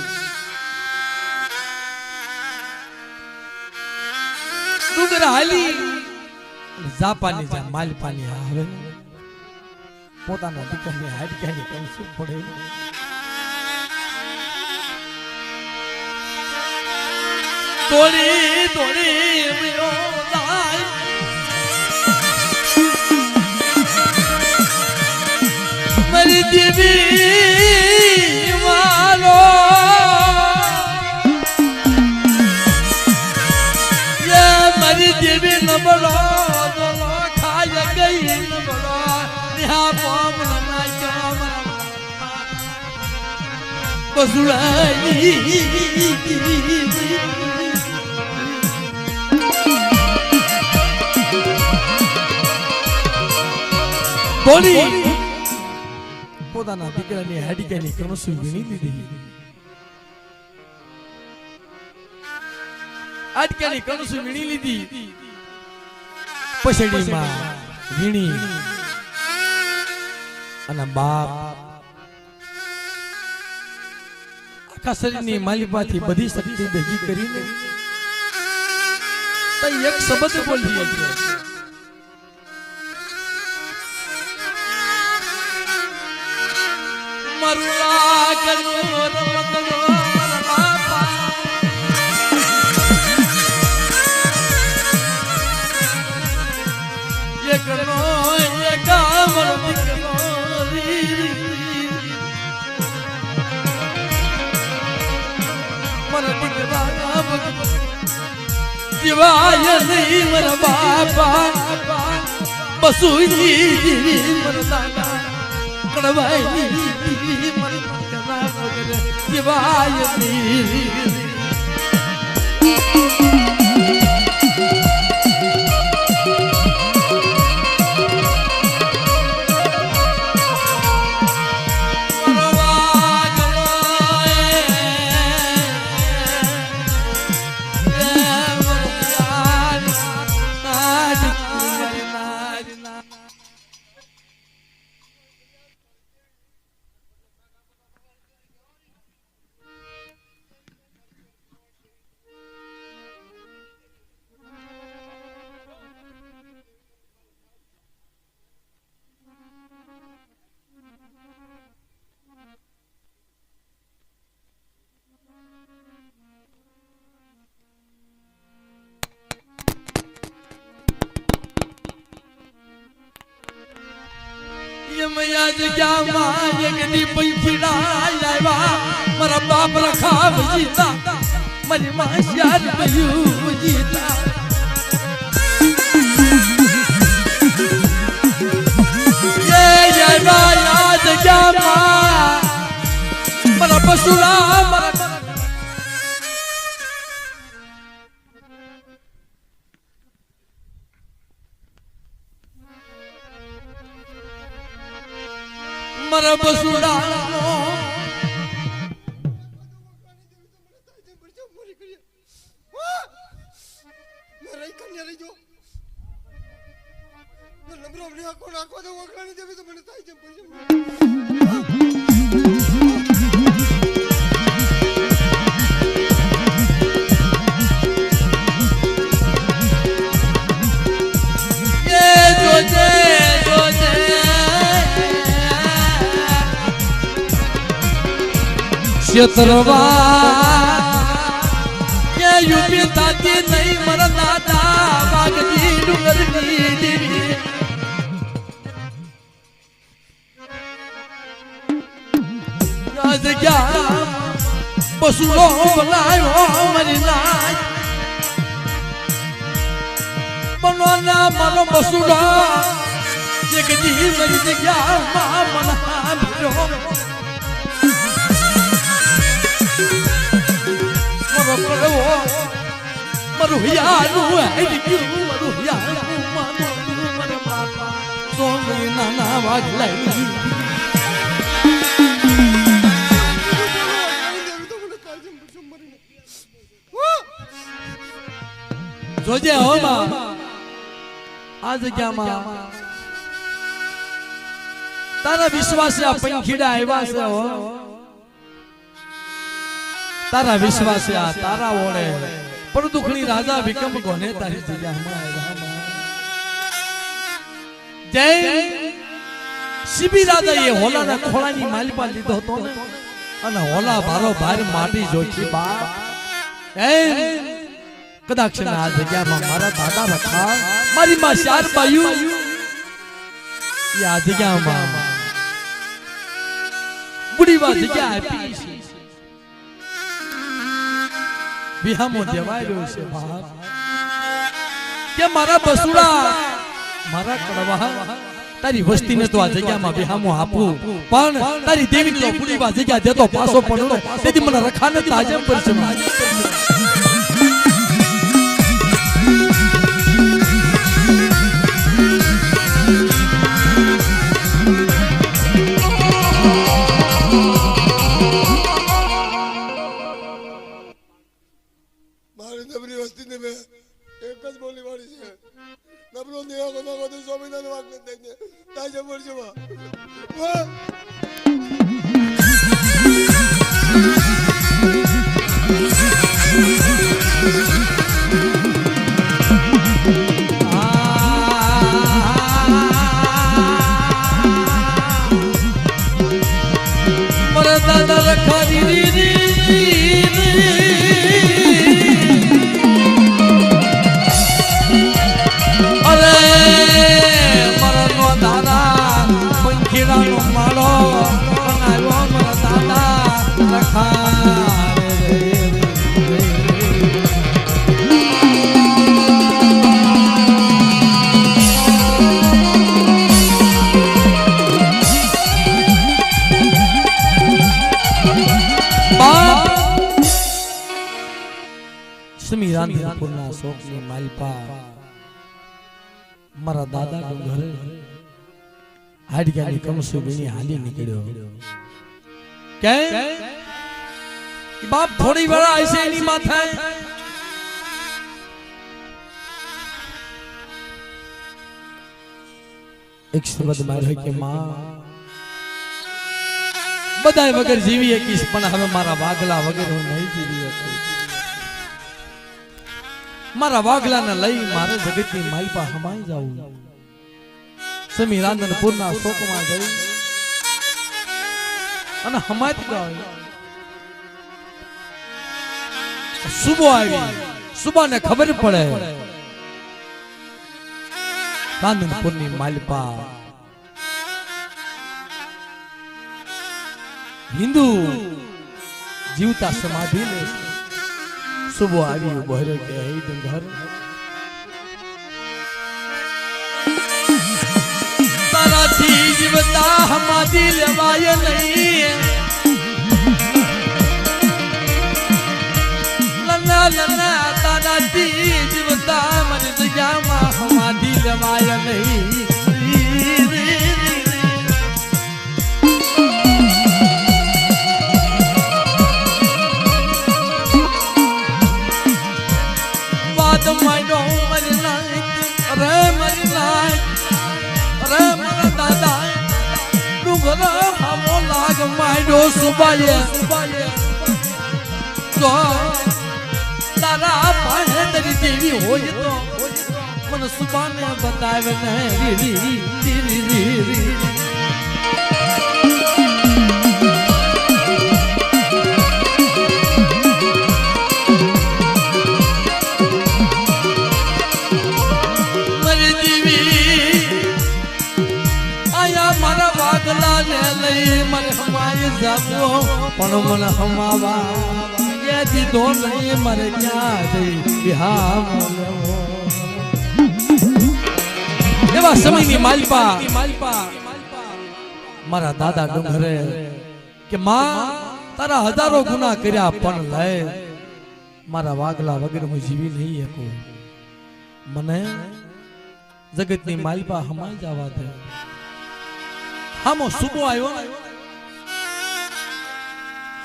ડુંગર હાલી જાપાની જા માલપાની આવે પોતાના દીકરાને હાડકાની કંસું પડે. તોડી તોડી મીરો જાય મારી દેવી મારો યે મારી દેવી નબળો દોલો ખાય ગઈ નબળો ન્યા પોમ નાખ્યો બસુડાઈ બોલી પોતાના દીકરાની હાડીકાની કણસું વીણી લીધી. હાડકાની કણસું વીણી લીધી, પછડીમાં વીણી અને બાપ આખા શરીરની માલિપાથી બધી શક્તિ ભેગી કરીને એક શબ્દ બોલી હતી. મરુલા કનો રમતનો બાપા એકનો એકામર દીકરો મર દીકરા જીવાય નહીં મર બાપા બસુજી મર દાદા કડવાઈ મર કના વગર જીવાય નહીં. મયા જગ્યા માં એકડી પંખીડા આવ્યા મારા બાપ રખાવ જીતા મારી માં શ્યાર બયું જીતા એ આવ્યા યાદ જગ્યા માં મારા બસુડા મારા બસુડા ક્ષેત્રવા કે યુપી તાતી નહીં મર દાદા વાગતી ડુંગરની દેવી જગ્યા બસુડો બનાવ્યો મરી નાય બનવાના મારો બસુડો જગદી મરી જગ્યા માં મના ભર્યો પડવો મારું યારું હેડી ગયું મારું યારું મારું બાપા સોમી નાના વાગલાઈ જોજે હો માં આ જગ્યામાં તારા વિશ્વાસે આ પંખીડા આવ્યા છે હો તારા વિશ્વાસે આ તારા ઓળે પરદુખણી રાજા વિકમ કોને તારી જગ્યામાં આવ્યા જય શિબી રાજા એ હોલાના ખોળાની માલિપા લીધો હતો ને અને હોલા ભારો ભાર માટી જોખી બા કદાચ આ જગ્યામાં મારા દાદા રખા મારી માં શાર બાયું આ જગ્યામાં બુડીવા જગ્યા આપી છે વિહામો દેવાયો છે બાપ કે મારા બસુડા મારા કડવા તારી વસ્તીને તો આ જગ્યામાં વિહામો આપું પણ તારી દેવી તો બુડીવા જગ્યા દેતો પાછો પડો તેથી મને રખાને તાજમ પર છે રાંધનપુરના શોકની માલપા મારા દાદા ઘરે હાડકાની કમસુ બીની હાલી નીકળ્યો કે બાપ થોડી વાર આઈસે એની માથે એક શબ્દ માર્યો કે માં બધાય વગર જીવી એકીશ પણ હવે મારા વાગલા વગર હું નહીં જીવી શકું મારા વાગલાને લઈ મારે જગતની માલપા હમાઈ જાવું સમી રાંધનપુરના શોકમાં જઈ અને હમાત ગઈ સુબો આવી સુબાને ખબર પડે રાંધનપુરની માલપા હિન્દુ જીવતા સમાધિ લે સુબો આવી બહેરો કે હે ડુંગર તારાથી જીવતા સમાધિ લેવાય નહીં લના લના તારાથી જીવતા મન જગ્યામાં સમાધિ લેવાય નહીં સુબાએ તો તારા પાસે તરી દેવી હોય તો મને સુબાને બતાવે ને મારા વાગલા ને લઈ મને હમાય જાવો પણ મને હમાવા એ દીધો નહીં મારે ક્યાં જઈ વિહામ એવા સમયની માલપા મારા દાદા ડુંગરે કે માં તારા હજારો ગુના કર્યા પણ લે મારા વાગલા વગર હું જીવી નહીં શકું. મને જગતની માલપા હમાઈ જવા દે. હામો સુબો આવ્યો ને,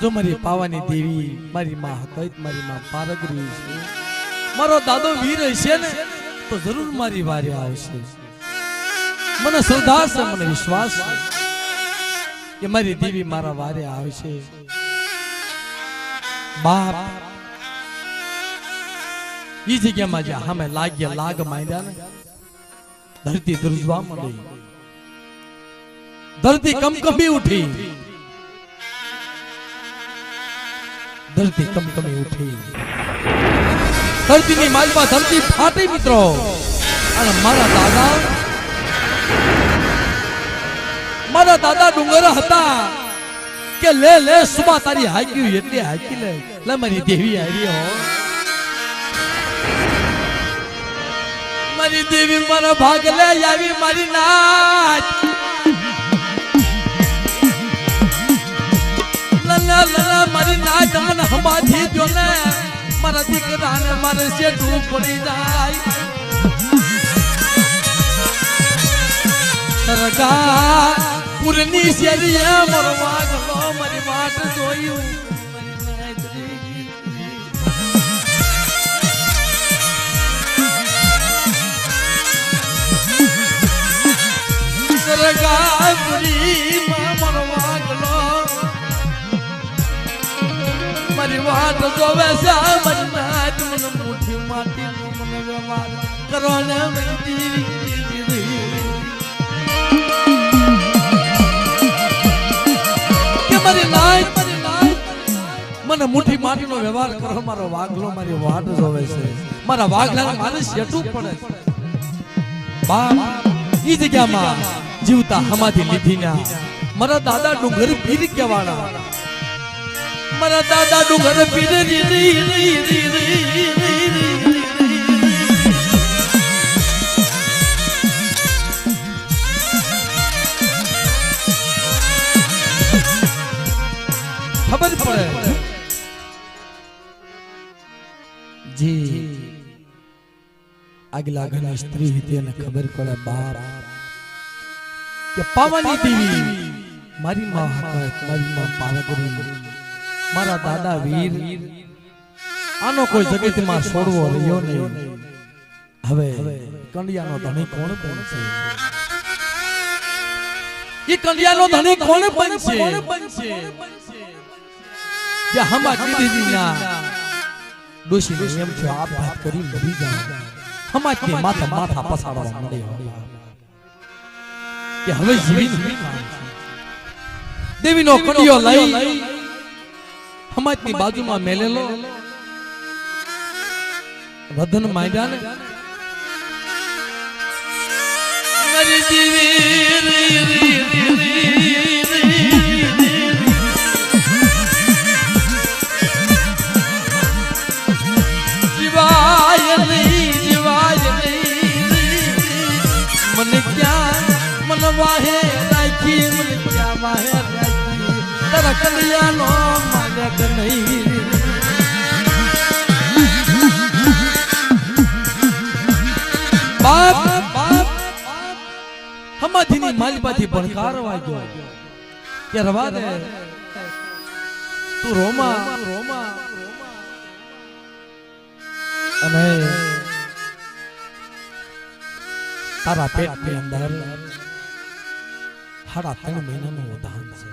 જો મારી પાવાની દેવી, મારી માં હકત, મારી માં પારગરી છે, મારો દાદો વીર હશે ને તો જરૂર મારી વારે આવશે. મને શ્રદ્ધા છે, મને વિશ્વાસ છે કે મારી દેવી મારા વારે આવશે. બાપ ઈ જગ્યામાં જ્યાં સામે લાગ્યા લાગ માંડ્યા ને, ધરતી ધ્રુજવા માંડી, ધરતી કંપકંપી ઉઠી, ધરતી કંપકંપી ઉઠી, ધરતીની માલપા ધરતી ફાટી મિત્રો. અને મારા દાદા ડુંગર હતા કે લે લે સુબા તારી હાક્યું એટલી હાકી લે મારી દેવી આવી હો. મારી દેવી મારા ભાગ લે આવી, મારી નાચ લલા લલા મારી નાચ મને હમાથી જો ને મારા દીકરાને મારે શેઠું પડી જાય. સરકાર પુરની શેરીએ મારો વાગલો મારી વાટ જોયું. સરકાર પુરી મારો વાગલો મારી વાટ જોવે છે. મારી નાચ મને મુઠ્ઠી માટી મને વ્યવહાર કરો ને મારી નાચ મને મુઠ્ઠી માટીનો વ્યવહાર કરો. મારો વાગલો મારી વાટ જોવે છે. મારા વાગલા મારે શેઠું પડે. બાપ ઈ જગ્યામાં જીવતા હમાથી લીધી ના મારા દાદા ડુંગર પીર કેવાડા, મારા દાદા ડુંગર પીર ખબર પડે જી આગલા ઘરની સ્ત્રી હતી અને ખબર પડે બાપ કે પાવાની દેવી મારી માં હકત, મારી માં પારગરી, મારા દાદા વીર, આનો કોઈ જગતમાં છોડવો રહ્યો નહીં. હવે કંડિયાનો ધણી કોણ બનશે? ઈ કંડિયાનો ધણી કોણ બનશે? જે હમા કીધી ના ડોશીને એમ છે આપ વાત કરી મરી જાય. હમા કે માથા પસાડવા માંડે કે હવે જીવી દેવીનો કંડિયો લઈ હમાજની બાજુમાં મેલેલો રધન માંડ્યા ને મારી જીવાય મને ક્યાં મન વાહે રાખી, મને ક્યાં વાહે રાખી, તારા કંડિયાનો માલક નહીં. બાપ હમાથીની માલપાથી ભણકાર વાગ્યો કે રવા દે તું રોમા અને તારા પેટની અંદર 3.5 મહિનાનું ઉદાહરણ છે.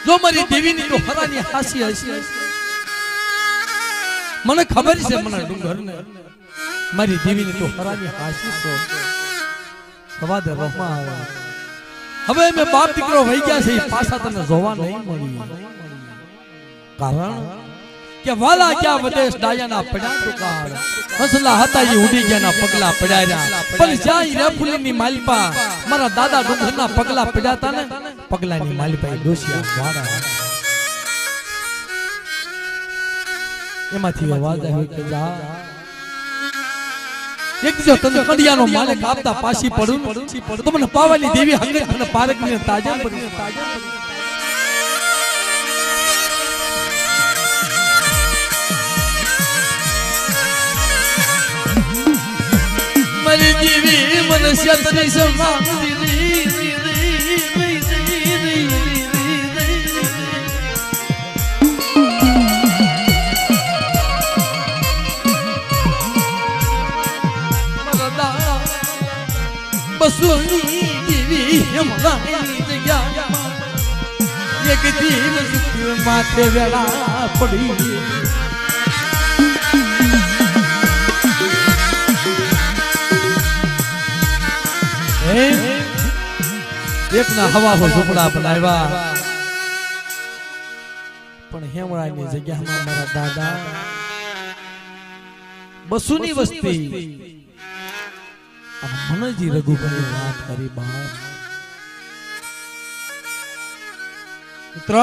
જો મારી દેવીની તો હરાની હાસી હશે, મને ખબર છે મને ડુંગર ને મારી દેવીની તો હરાની હાસી છો. સવા દે રોમા આવે. હવે મેં બાપ દીકરો વહી ગયા છે, પાછા તને જોવા નહીં મળી. કારણ કે વાલા ક્યાં વદેશ ડાયાના પડ્યા ટુકાર, હસલા હતા એ ઉડી ગયાના પગલા પડ્યા. પણ જ્યાં રે ફૂલીની માલપા મારા દાદા ડુંગરના પગલા પડ્યા હતા ને, પગલાની માલપા એ ડોશિયા વાળા. એમાંથી અવાજ આવ્યો કે જા એક જો તને કંડિયાનો માલિક આપતા પાછી પડું તો મને પાવાની દેવી હંગે અને પારકની તાજા પડી. શેતરી સમાં બસુની દેવી હમણાંની જગ્યામાં એક દિવસ માથે વેળા પડી એક ના હવા ઝૂંપડા બનાવ્યા પણ હેમળાની જગ્યામાં મારા દાદા બસુની વસ્તી મનજી રઘુભાઈ વાત કરી બાપ મિત્ર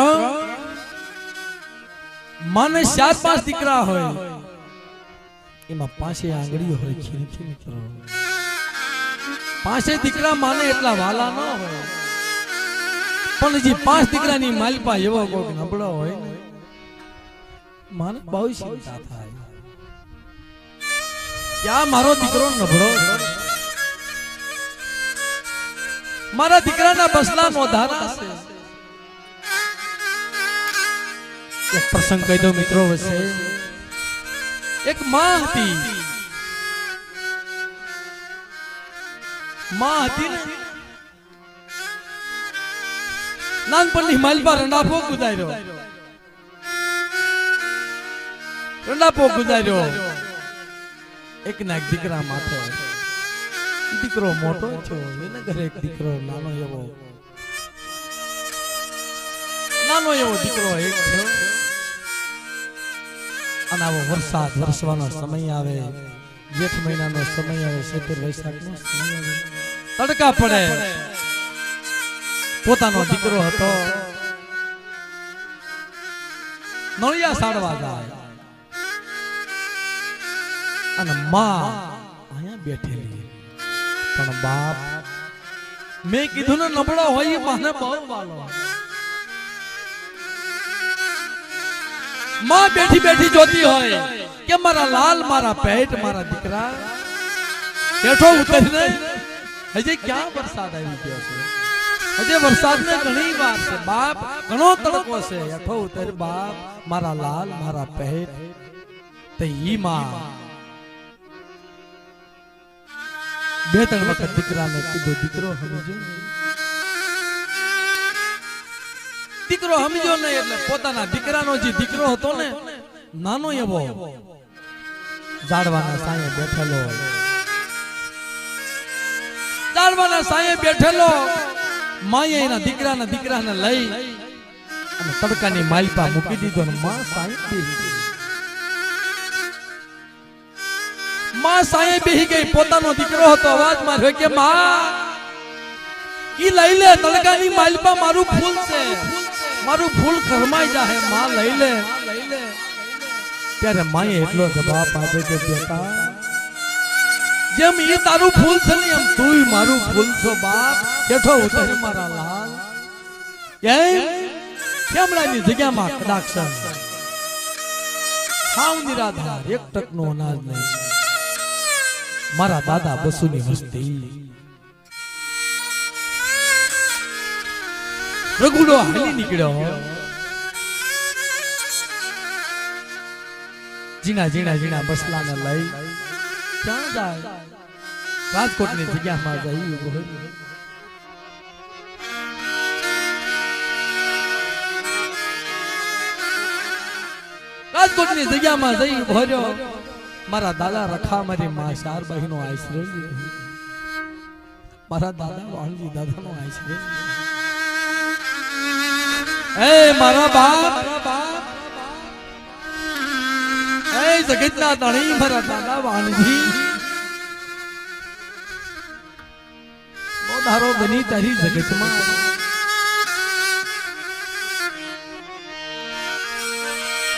મને 4-5 દીકરા હોય એમાં 5 આંગળીઓ હોય ખીણખી મિત્ર 5 દીકરા માને એટલા વાલા ન હોય પણ જે 5 દીકરાની માલપા એવો કોક નબળો હોય ને માને બહુ ચિંતા થાય ક્યાં મારો દીકરો નબળો મારા દીકરાના બસલાનો ધારા છે એક પ્રસંગ કહી દો મિત્રો વચ્ચે એક માં હતી નાનપણની માલપા રંડાપો ગુજાર્યો એક ના એક દીકરા માથે દીકરો મોટો છો એને ઘરે એક દીકરો નાનો એવો દીકરો એક છે અને આવો વરસાદ વરસવાનો સમય આવે જેઠ મહિનાનો સમય આવે ચૈત્ર વૈશાખનો સમય આવે તડકા પડે પોતાનો દીકરો હતો નળિયા સાડવા જાય અને માં અહીંયા બેઠેલી પણ બાપ મેં કીધું ને નબળો હોય માને બહુ વાલો માં બેઠી બેઠી જોતી હોય કે મારા લાલ મારા પેટ મારા દીકરા બેઠો ઉતરીને હજી ક્યાં વરસાદ આવી ગયો છે હજી વરસાદને ઘણી વાર છે બાપ ઘણો તડકો છે બેઠો ઉતર બાપ મારા લાલ મારા પેટ તે ઈ માં 2-3 વખત દીકરાને કીધું દીકરો સમજો ને એટલે પોતાના દીકરાનો જે દીકરો હતો ને નાનો એવો ઝાડવાના સાયે બેઠેલો માએ એના દીકરાને લઈ અને તડકાની માલપા મૂકી દીધો અને માં સાયે બેહી ગઈ પોતાનો દીકરો હતો અવાજ માર્યો કે માં ઈ લઈ લે તડકાની માલપા મારું ફૂલ છે મારું ફૂલ કરમાઈ જાહે માં લઈ લે ત્યારે માએ એટલો જવાબ આપ્યો કે બેટા જેમ ઈ તારું ફૂલ છે ને એમ તુંય મારું ફૂલ છો બાપ બેઠો ઉતર મારા લાલ કેમડાની જગ્યામાં કદાક્ષર હાવ નિરાધાર એક ટકનો અનાજ નહીં મારા દાદા બસુની વસ્તી રઘુડો હાલી નીકળ્યો ઝીણા બસલાને લઈ ક્યાં જાય રાજકોટની જગ્યામાં જઈ રાજકોટની જગ્યામાં જઈ ભર્યો મારા દાદા રખા મારી માં 4 બહેનો આશરે મારા દાદા વાણજી દાદાનો આશરે મારા બાપ જગતના ધણી મારા દાદા વાણજી ધારો બની તારી જગતમાં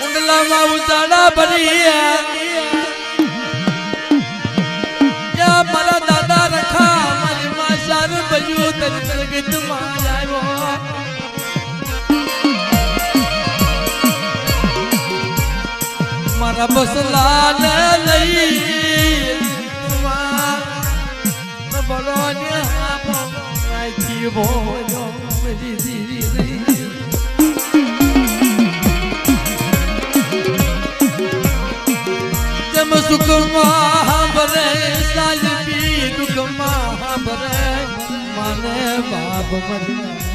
ઉંડલામાં ઉજાડા ભરી મારા દાદા રખા મારી માં 4 બહેનો તારી જગતમાં આવ્યો મારા બસલાને લઈ બોલો નાખી બોલો મેરી દીદી જમ સુખમાં ભરે સાલબી દુઃખમાં ભરે માને બાપ મરી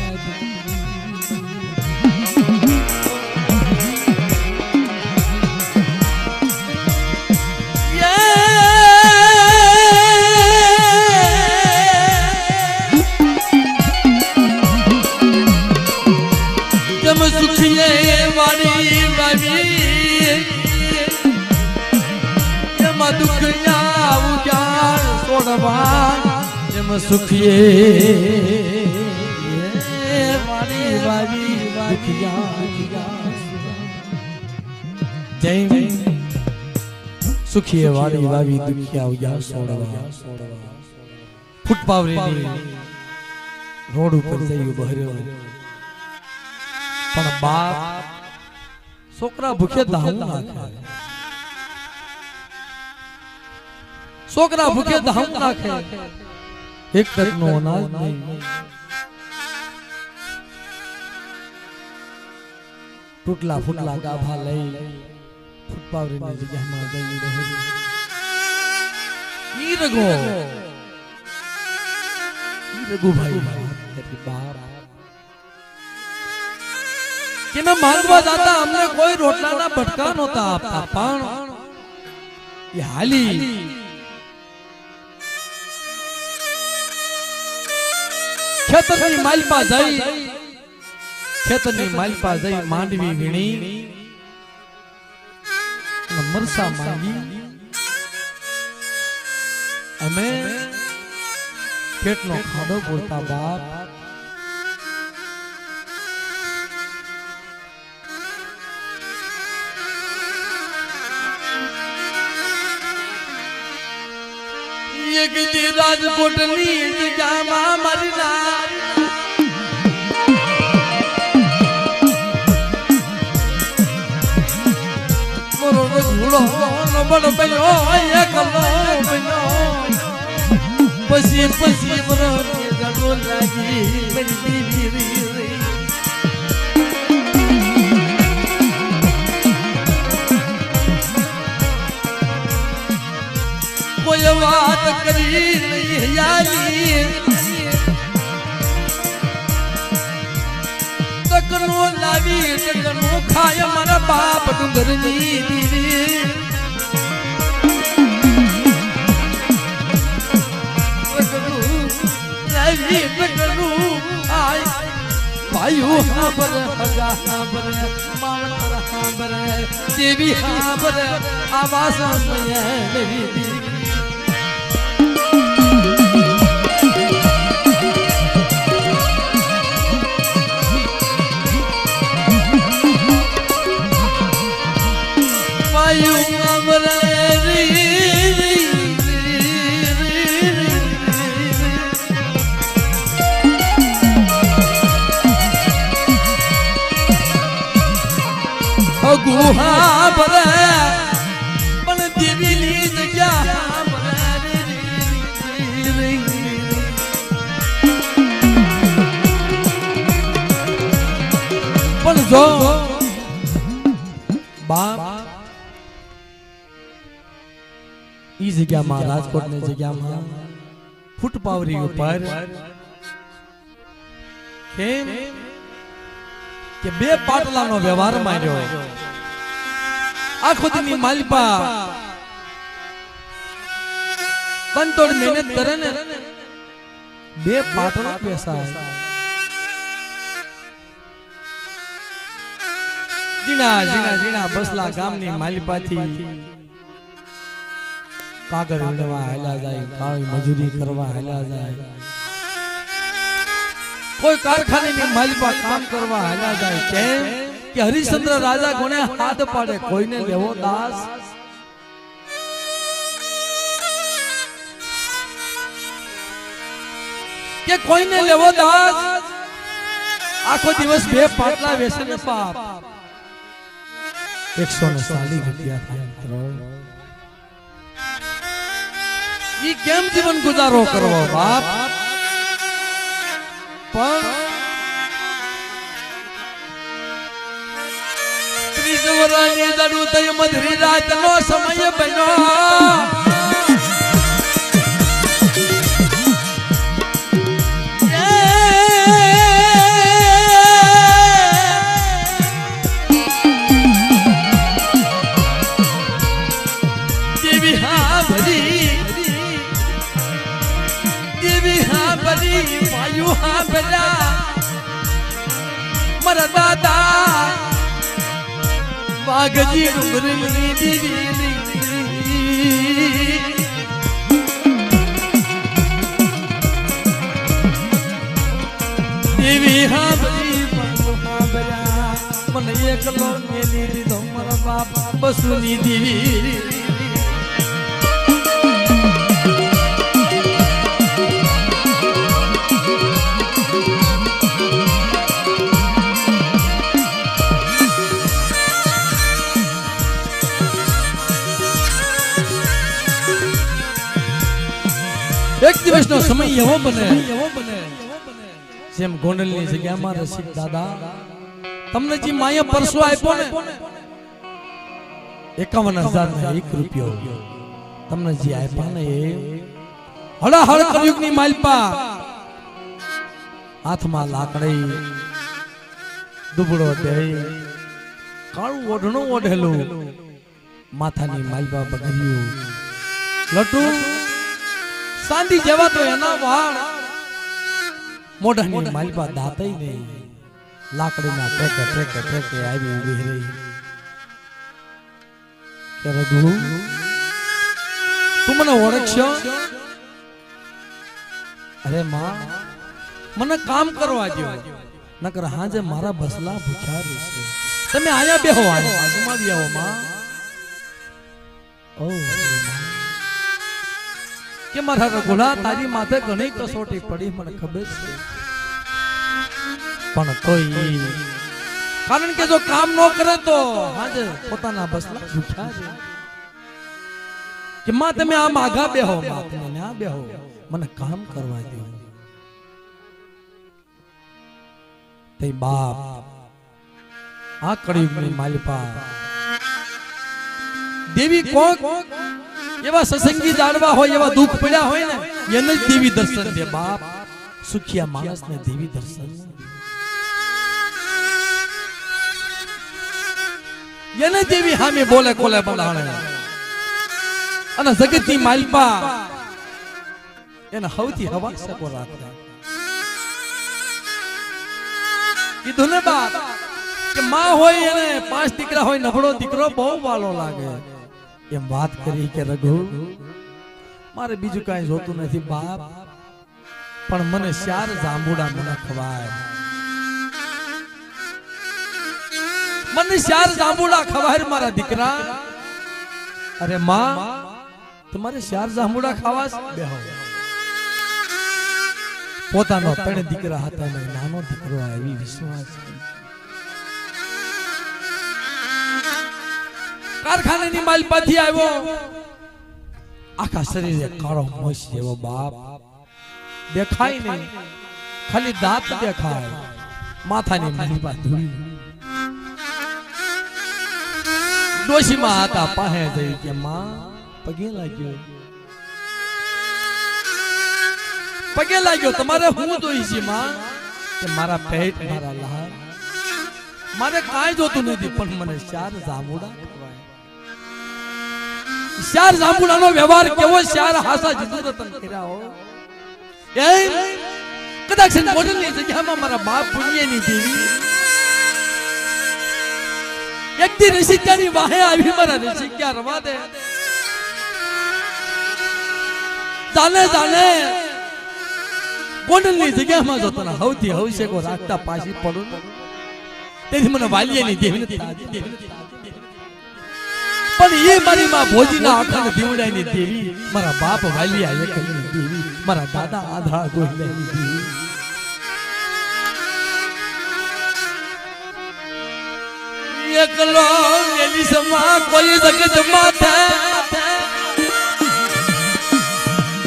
સુખીએ વાળી વાવી એમાં દુઃખ આવું ક્યાં છોડવા એમ સુખીએ વાળી વાવી જય સુખીએ વાળી વાવી દુખિયા ઉજા છોડવા ફૂટપાવરીની રોડ ઉપર જઈ બહર્યો પણ બાપ છોકરા ભૂખે દાહું નાખે છોકરા ભૂખે દાહું નાખે એક તકનો અનાજ નહીં તૂટલા ફૂટલા ગાભા લઈ ફૂટપાવરીની જગ્યામાં જઈ રહ્યો ઈ રઘુભાઈ બાપ कि मैं मांगवा जाता हमने कोई रोटला ना भटका नहोता आपता पण ये हाली खेतरनी मालपा जई मांडवी वीणी मरसा मांगी અમે કેટલો ખાડો બોલતા બાપ એક દી રાજકોટની જગ્યામાં મારી ના મોરો ઘોડો નો બડ બન્યો એકલો બન્યો પછી બરો જડો લાગી મારી દીવી કોઈ વાત કરી નહીં યારી તકનો લાવી તકનો ખાય મારા બાપ ડુંગરની દીવી લાવી તકનું આય ભાઈઓ હાબર હગા હાબર માવતર હાબર દેવી હાબર આવાસ મેરી દીવી ગુહા ભરે પણ દેવીની જગ્યા પણ જો બાપ ઈ જગ્યામાં રાજકોટની જગ્યામાં ફૂટપાવરી ઉપર કેમ કે બે પાટલાનો વ્યવહાર માંડ્યો આખો દીની માલપા તનતોડ મહેનત કરે ને બે પાટલા પેસાય જીણા બસલા ગામની માલપાથી કાગળ વીણવા હેલા જાય કાળી મજૂરી કરવા હેલા જાય કોઈ કારખાનેની માલપા કામ કરવા હેલા જાય કેમ કે હરિશ્ચંદ્ર રાજા કોને હાથ પાડે કોઈને લેવો દાસ કે કોઈને લેવો દાસ આખો દિવસ બે પાટલા વેસે ને બાપ 140 રૂપિયા થાય ઈ કેમ જીવન ગુજારો કરવો બાપ પણ 30 વર્ષની દડું થઈ મધરી રાતનો સમય બન્યો મારા દાદા વાઘજી ડુંગરની દીવી દેવી હાબરી હાબરા મને એકલો મેલી દીધો મારા બાપ બસુની દીવી એક દિવસનો સમય એવો બને જેમ ગોંડલની જગ્યામાં રસિક દાદા તમને જે માયા પરસો આપ્યો ને 51,001 રૂપિયો તમને જે આપ્યા ને એ હળહળ કળયુગની માલપા હાથમાં લાકડી દુબળો દેહ કાળું ઓઢણું ઓઢેલું માથાની માલપા બગડ્યું લટુ સાંધી જેવા તો એના વાળ મોઢાની માલપા દાતઈ નહીં લાકડીના ટેકે ટેકે ટેકે આવી ઉભી રહી કે રઘુ તું મને ઓળખશો અરે માં મને કામ કરવા દો નકર હાજે મારા બસલા ભૂખ્યા રહેશે તમે આયા બેહો આજુમાં આવો માં ઓ કે મારા રઘુલા તારી માથે ઘણી કસોટી પડી મને ખબર છે પણ કોઈ કારણ કે જો કામ ન કરે તો હાજે પોતાના બસલા ભૂખ્યા છે કે માં તમે આમ આગા બેહો માં તમે ના બેહો મને કામ કરવા દો તે બાપ આ કળિયુગની માલિપા દેવી કોક એવા સત્સંગી જાણવા હોય એવા દુઃખ પડ્યા હોય ને એને જ દેવી દર્શન દે બાપ સુખિયા માણસને દેવી દર્શન એને દેવી હામે બોલે કોલે બોલાણે અને જગતની માલિપા એને હવથી હવા સકો રાખે કીધું ને બાપ કે માં હોય એને 5 દીકરા હોય નબળો દીકરો બહુ વાલો લાગે એમ વાત કરી કે રઘુ મારે બીજું કાંઈ જોતું નથી બાપ પણ મને 4 જાંબુડા મને ખવાય મને 4 જાંબુડા ખવાય મારા દીકરા અરે માં તમારે 4 જાંબુડા ખાવા બેહો પોતાનો 3 દીકરા હતા ને નાનો દીકરો આવી વિશ્વાસ કારખાનાની માલપાથી આવ્યો આખા શરીરે કાળો મોસ જેવો બાપ દેખાય નહીં ખાલી દાંત દેખાય માથાની માલપા ધૂળી ડોશીમાં હતા પાસે જઈ કે માં પગે લાગ્યો તમારે હું જોઈ છે માં કે મારા પેટ મારા લાળ મારે કાંઈ જોતું નથી પણ મને 4 જાંબુડા ખવાય 4 જાંબુડાનો વ્યવહાર કેવો 4 હાસા જીતુ રતન કર્યા હો એ કદાચ મોડલની જગ્યામાં મારા બાપ પુણ્યની દેવી એકદી રસિકની વાહે આવી મારા રસિક્યા રવા દે જાને ગોંડલની જગ્યામાં જો તને હવથી હવશેકો રાખતા પાછી પડું તેથી મને વાલીએની દેવી પણ એ મારી માં ભોજીના અખંડ દીવડાની દેવી મારા બાપ વાલિયા એકની દેવી મારા દાદા આધા ગોહિલાની દેવી એકલો એલી સમા કોઈ જગત માથે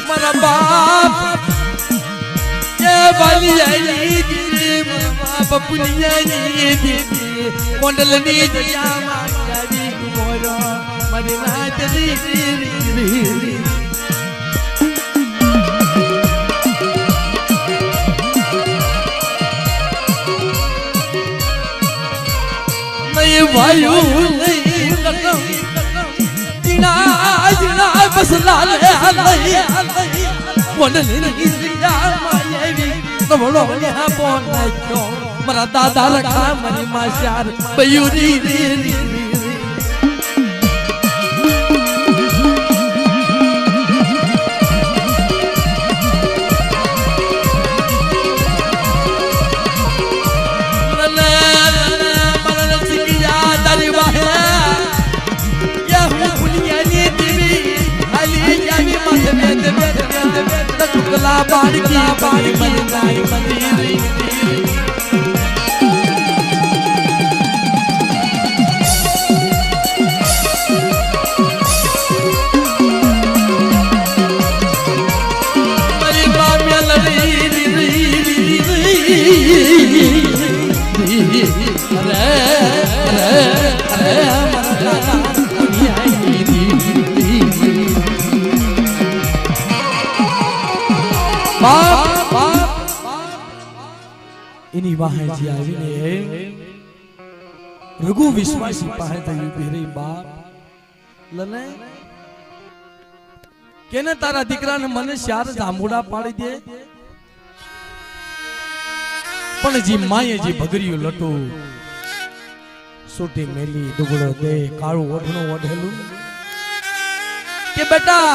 મારા બાપ એ વાલી આઈ દીદી મારા બપુનિયાની દીદી કોંડલની જયામાં આવી મોરો મારી નાચરી નહીં વાયુ નહીં કટમ જીણા જીણા બસ લાલે હલઈ કોંડલની જયામાં આવી નવળો ન્યા પોન નાખ્યો મારા દાદા રખા મની માશાર બયુરી રી બાળકી બાળી બની નાઈ બની મારી બામ્યા લડી અરે એની વાહેજી આવીને રઘુ વિશ્વાસી પાસે થયું બેરી બાપ લને કેને તારા દીકરાને મને ચાર જાંબુડા પાડી દે પણ જી માએ જી ભગરીયું લટુ સોટી મેલી દુગડો દે કાળું ઓઢણું ઓઢેલું કે બેટા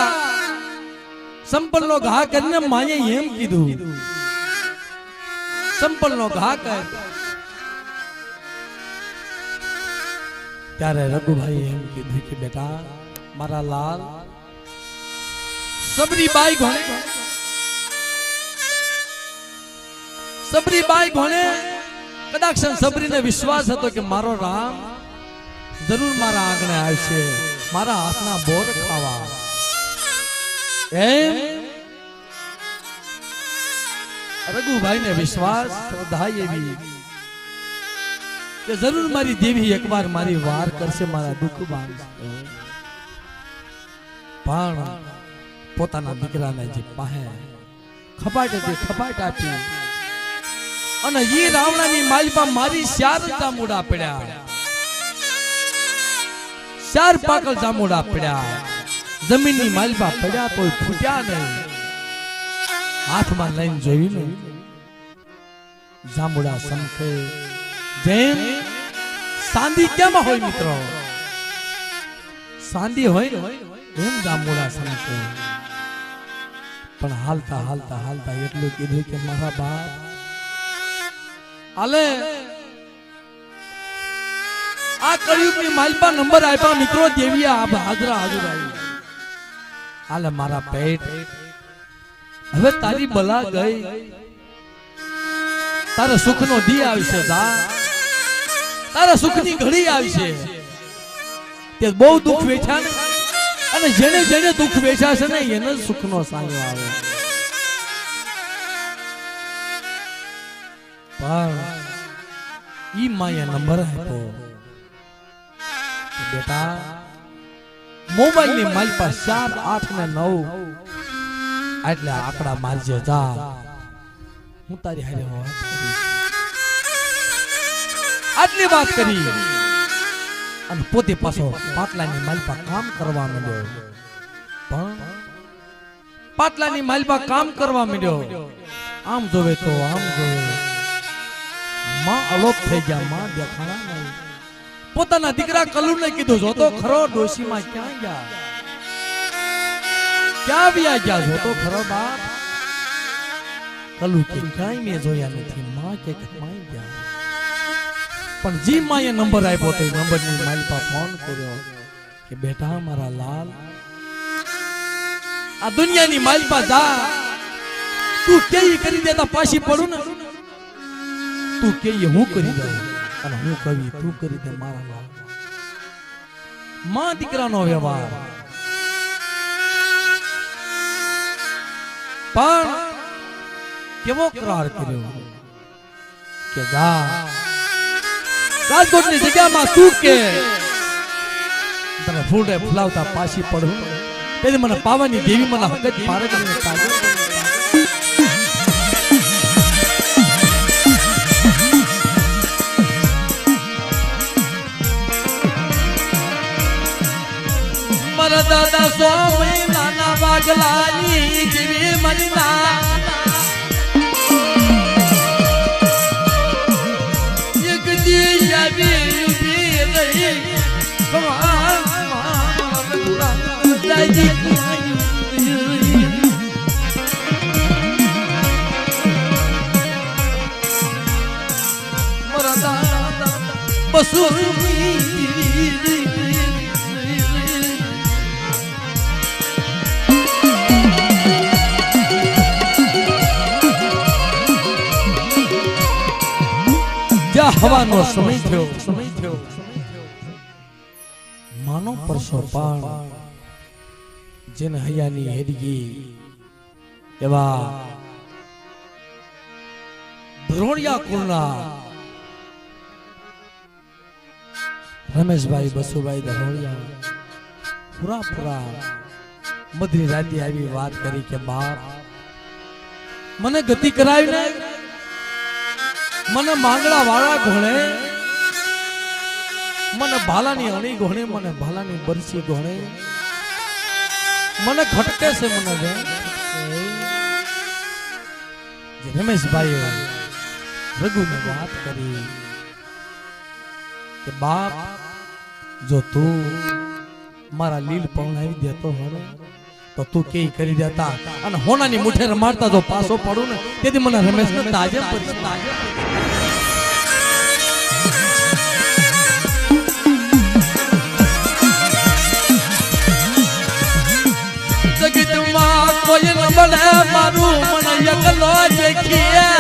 સંપલ નો ઘા કરીને માએ એમ કીધું સંપલ નો ઘા કર ત્યારે રઘુભાઈ એમ કીધું કે બેટા મારા લાલ સબરીબાઈ ઘોણે કદાચ સબરીને વિશ્વાસ હતો કે મારો રામ જરૂર મારા આંગણે આવશે મારા હાથના બોર ખાવા એમ રઘુભાઈ ને વિશ્વાસ શ્રદ્ધા એવી કે જરૂર મારી દેવી એકવાર મારી વાર કરશે મારા દુઃખ બાંધશે પણ પોતાના દીકરાને જે પાસે ખપાટ આપી અને ઈ રાવણાની માલપા મારી ચાર જામુડા પડ્યા ચાર પાકલ જામુડા પડ્યા જમીનની માલપા પડ્યા તો ફૂટ્યા નહીં હાથમાં લઈને જોયું ને જાંબુડા સંખે જેમ સાંદી કેમ હોય મિત્રો સાંદી હોય એમ જાંબુડા સંખે પણ હાલતા હાલતા હાલતા એટલું કીધું કે મારા બાપ હાલે આ કળિયુગની માલપા નંબર આપ્યા મિત્રો દેવિયા હાજરા આવી હાલે મારા પેટ હવે તારી બલા ગઈ તારા સુખનો દી આવશે તારા સુખની ઘડી આવશે તે બહુ દુઃખ વેઠ્યા ને અને જેને જેને દુઃખ વેઠ્યા છે ને એને સુખનો સાયો આવે પણ ઈ માયા નંબર આપ્યો બેટા મોબાઈલ ની મારી પાસે 4, 8 ને 9 એટલે આંકડા મારજે જા હું તારી હારે વાત કરીશ આટલી વાત કરી અને પોતે પાછો પાટલાની માલપા કામ કરવા માંડ્યો પણ પાટલાની માલપા કામ કરવા માંડ્યો આમ જોવે તો આમ જોવે માં અલોપ થઈ ગયા માં દેખાણા નહીં પોતાના દીકરા કલુને કીધું જો તો ખરો ડોશીમાં ક્યાં ગયા ક્યાં વ્યા ગયા જો તો ખરો બાપ કલુ કે ક્યાંય મેં જોયા નથી માં કે કમાઈ ગયા પણ જી માએ નંબર આપ્યો તો નંબરની મારી પાસે ફોન કર્યો કે બેટા મારા લાલ આ દુનિયાની મારી પાસે જા તું કેઈ કરી દેતા પાછી પડું ને તું કેઈ હું કરી દઉં અને હું કવિ તું કરી દે મારા લાલ માં દીકરાનો વ્યવહાર પણ કેવો કરાર કર્યો કે જા રાજકોટની જગ્યામાં તું કે તને ફૂલે ફૂલાવતા પાછી પડું તેથી મને પાવાની દેવી મને હકત પારે કરીને તાજો મારા દાદા સ્વામી નાના વાગલાની જેવી મનના એક દી આવી ઉભી રહી મારા દાદા બસુ હવાનો સમય થયો માનો પરસો પાણ જેને હૈયાની હેડગી એવા ધ્રોણિયા કુળના રમેશભાઈ બસુભાઈ ધરોણિયા પૂરા મધરી રાતે આવી વાત કરી કે બાપ મને ગતિ કરાવીને મને માંગડા વાળા ઘોણે મને ભાલાની અણી ઘોણે મને ભાલાની બરસી ઘોણે મને ખટકે છે મને જે રમેશભાઈ રઘુને વાત કરી કે બાપ જો તું મારા લીલ પવણાવી દેતો હોય તો તું કે કરી દેતા અને હોનાની મુઠે રમાડતા જો પાછો પડું ને તેથી મને રમેશને તાજે જગતમાં કોઈ ન મળે મારું મને એકલો દેખીએ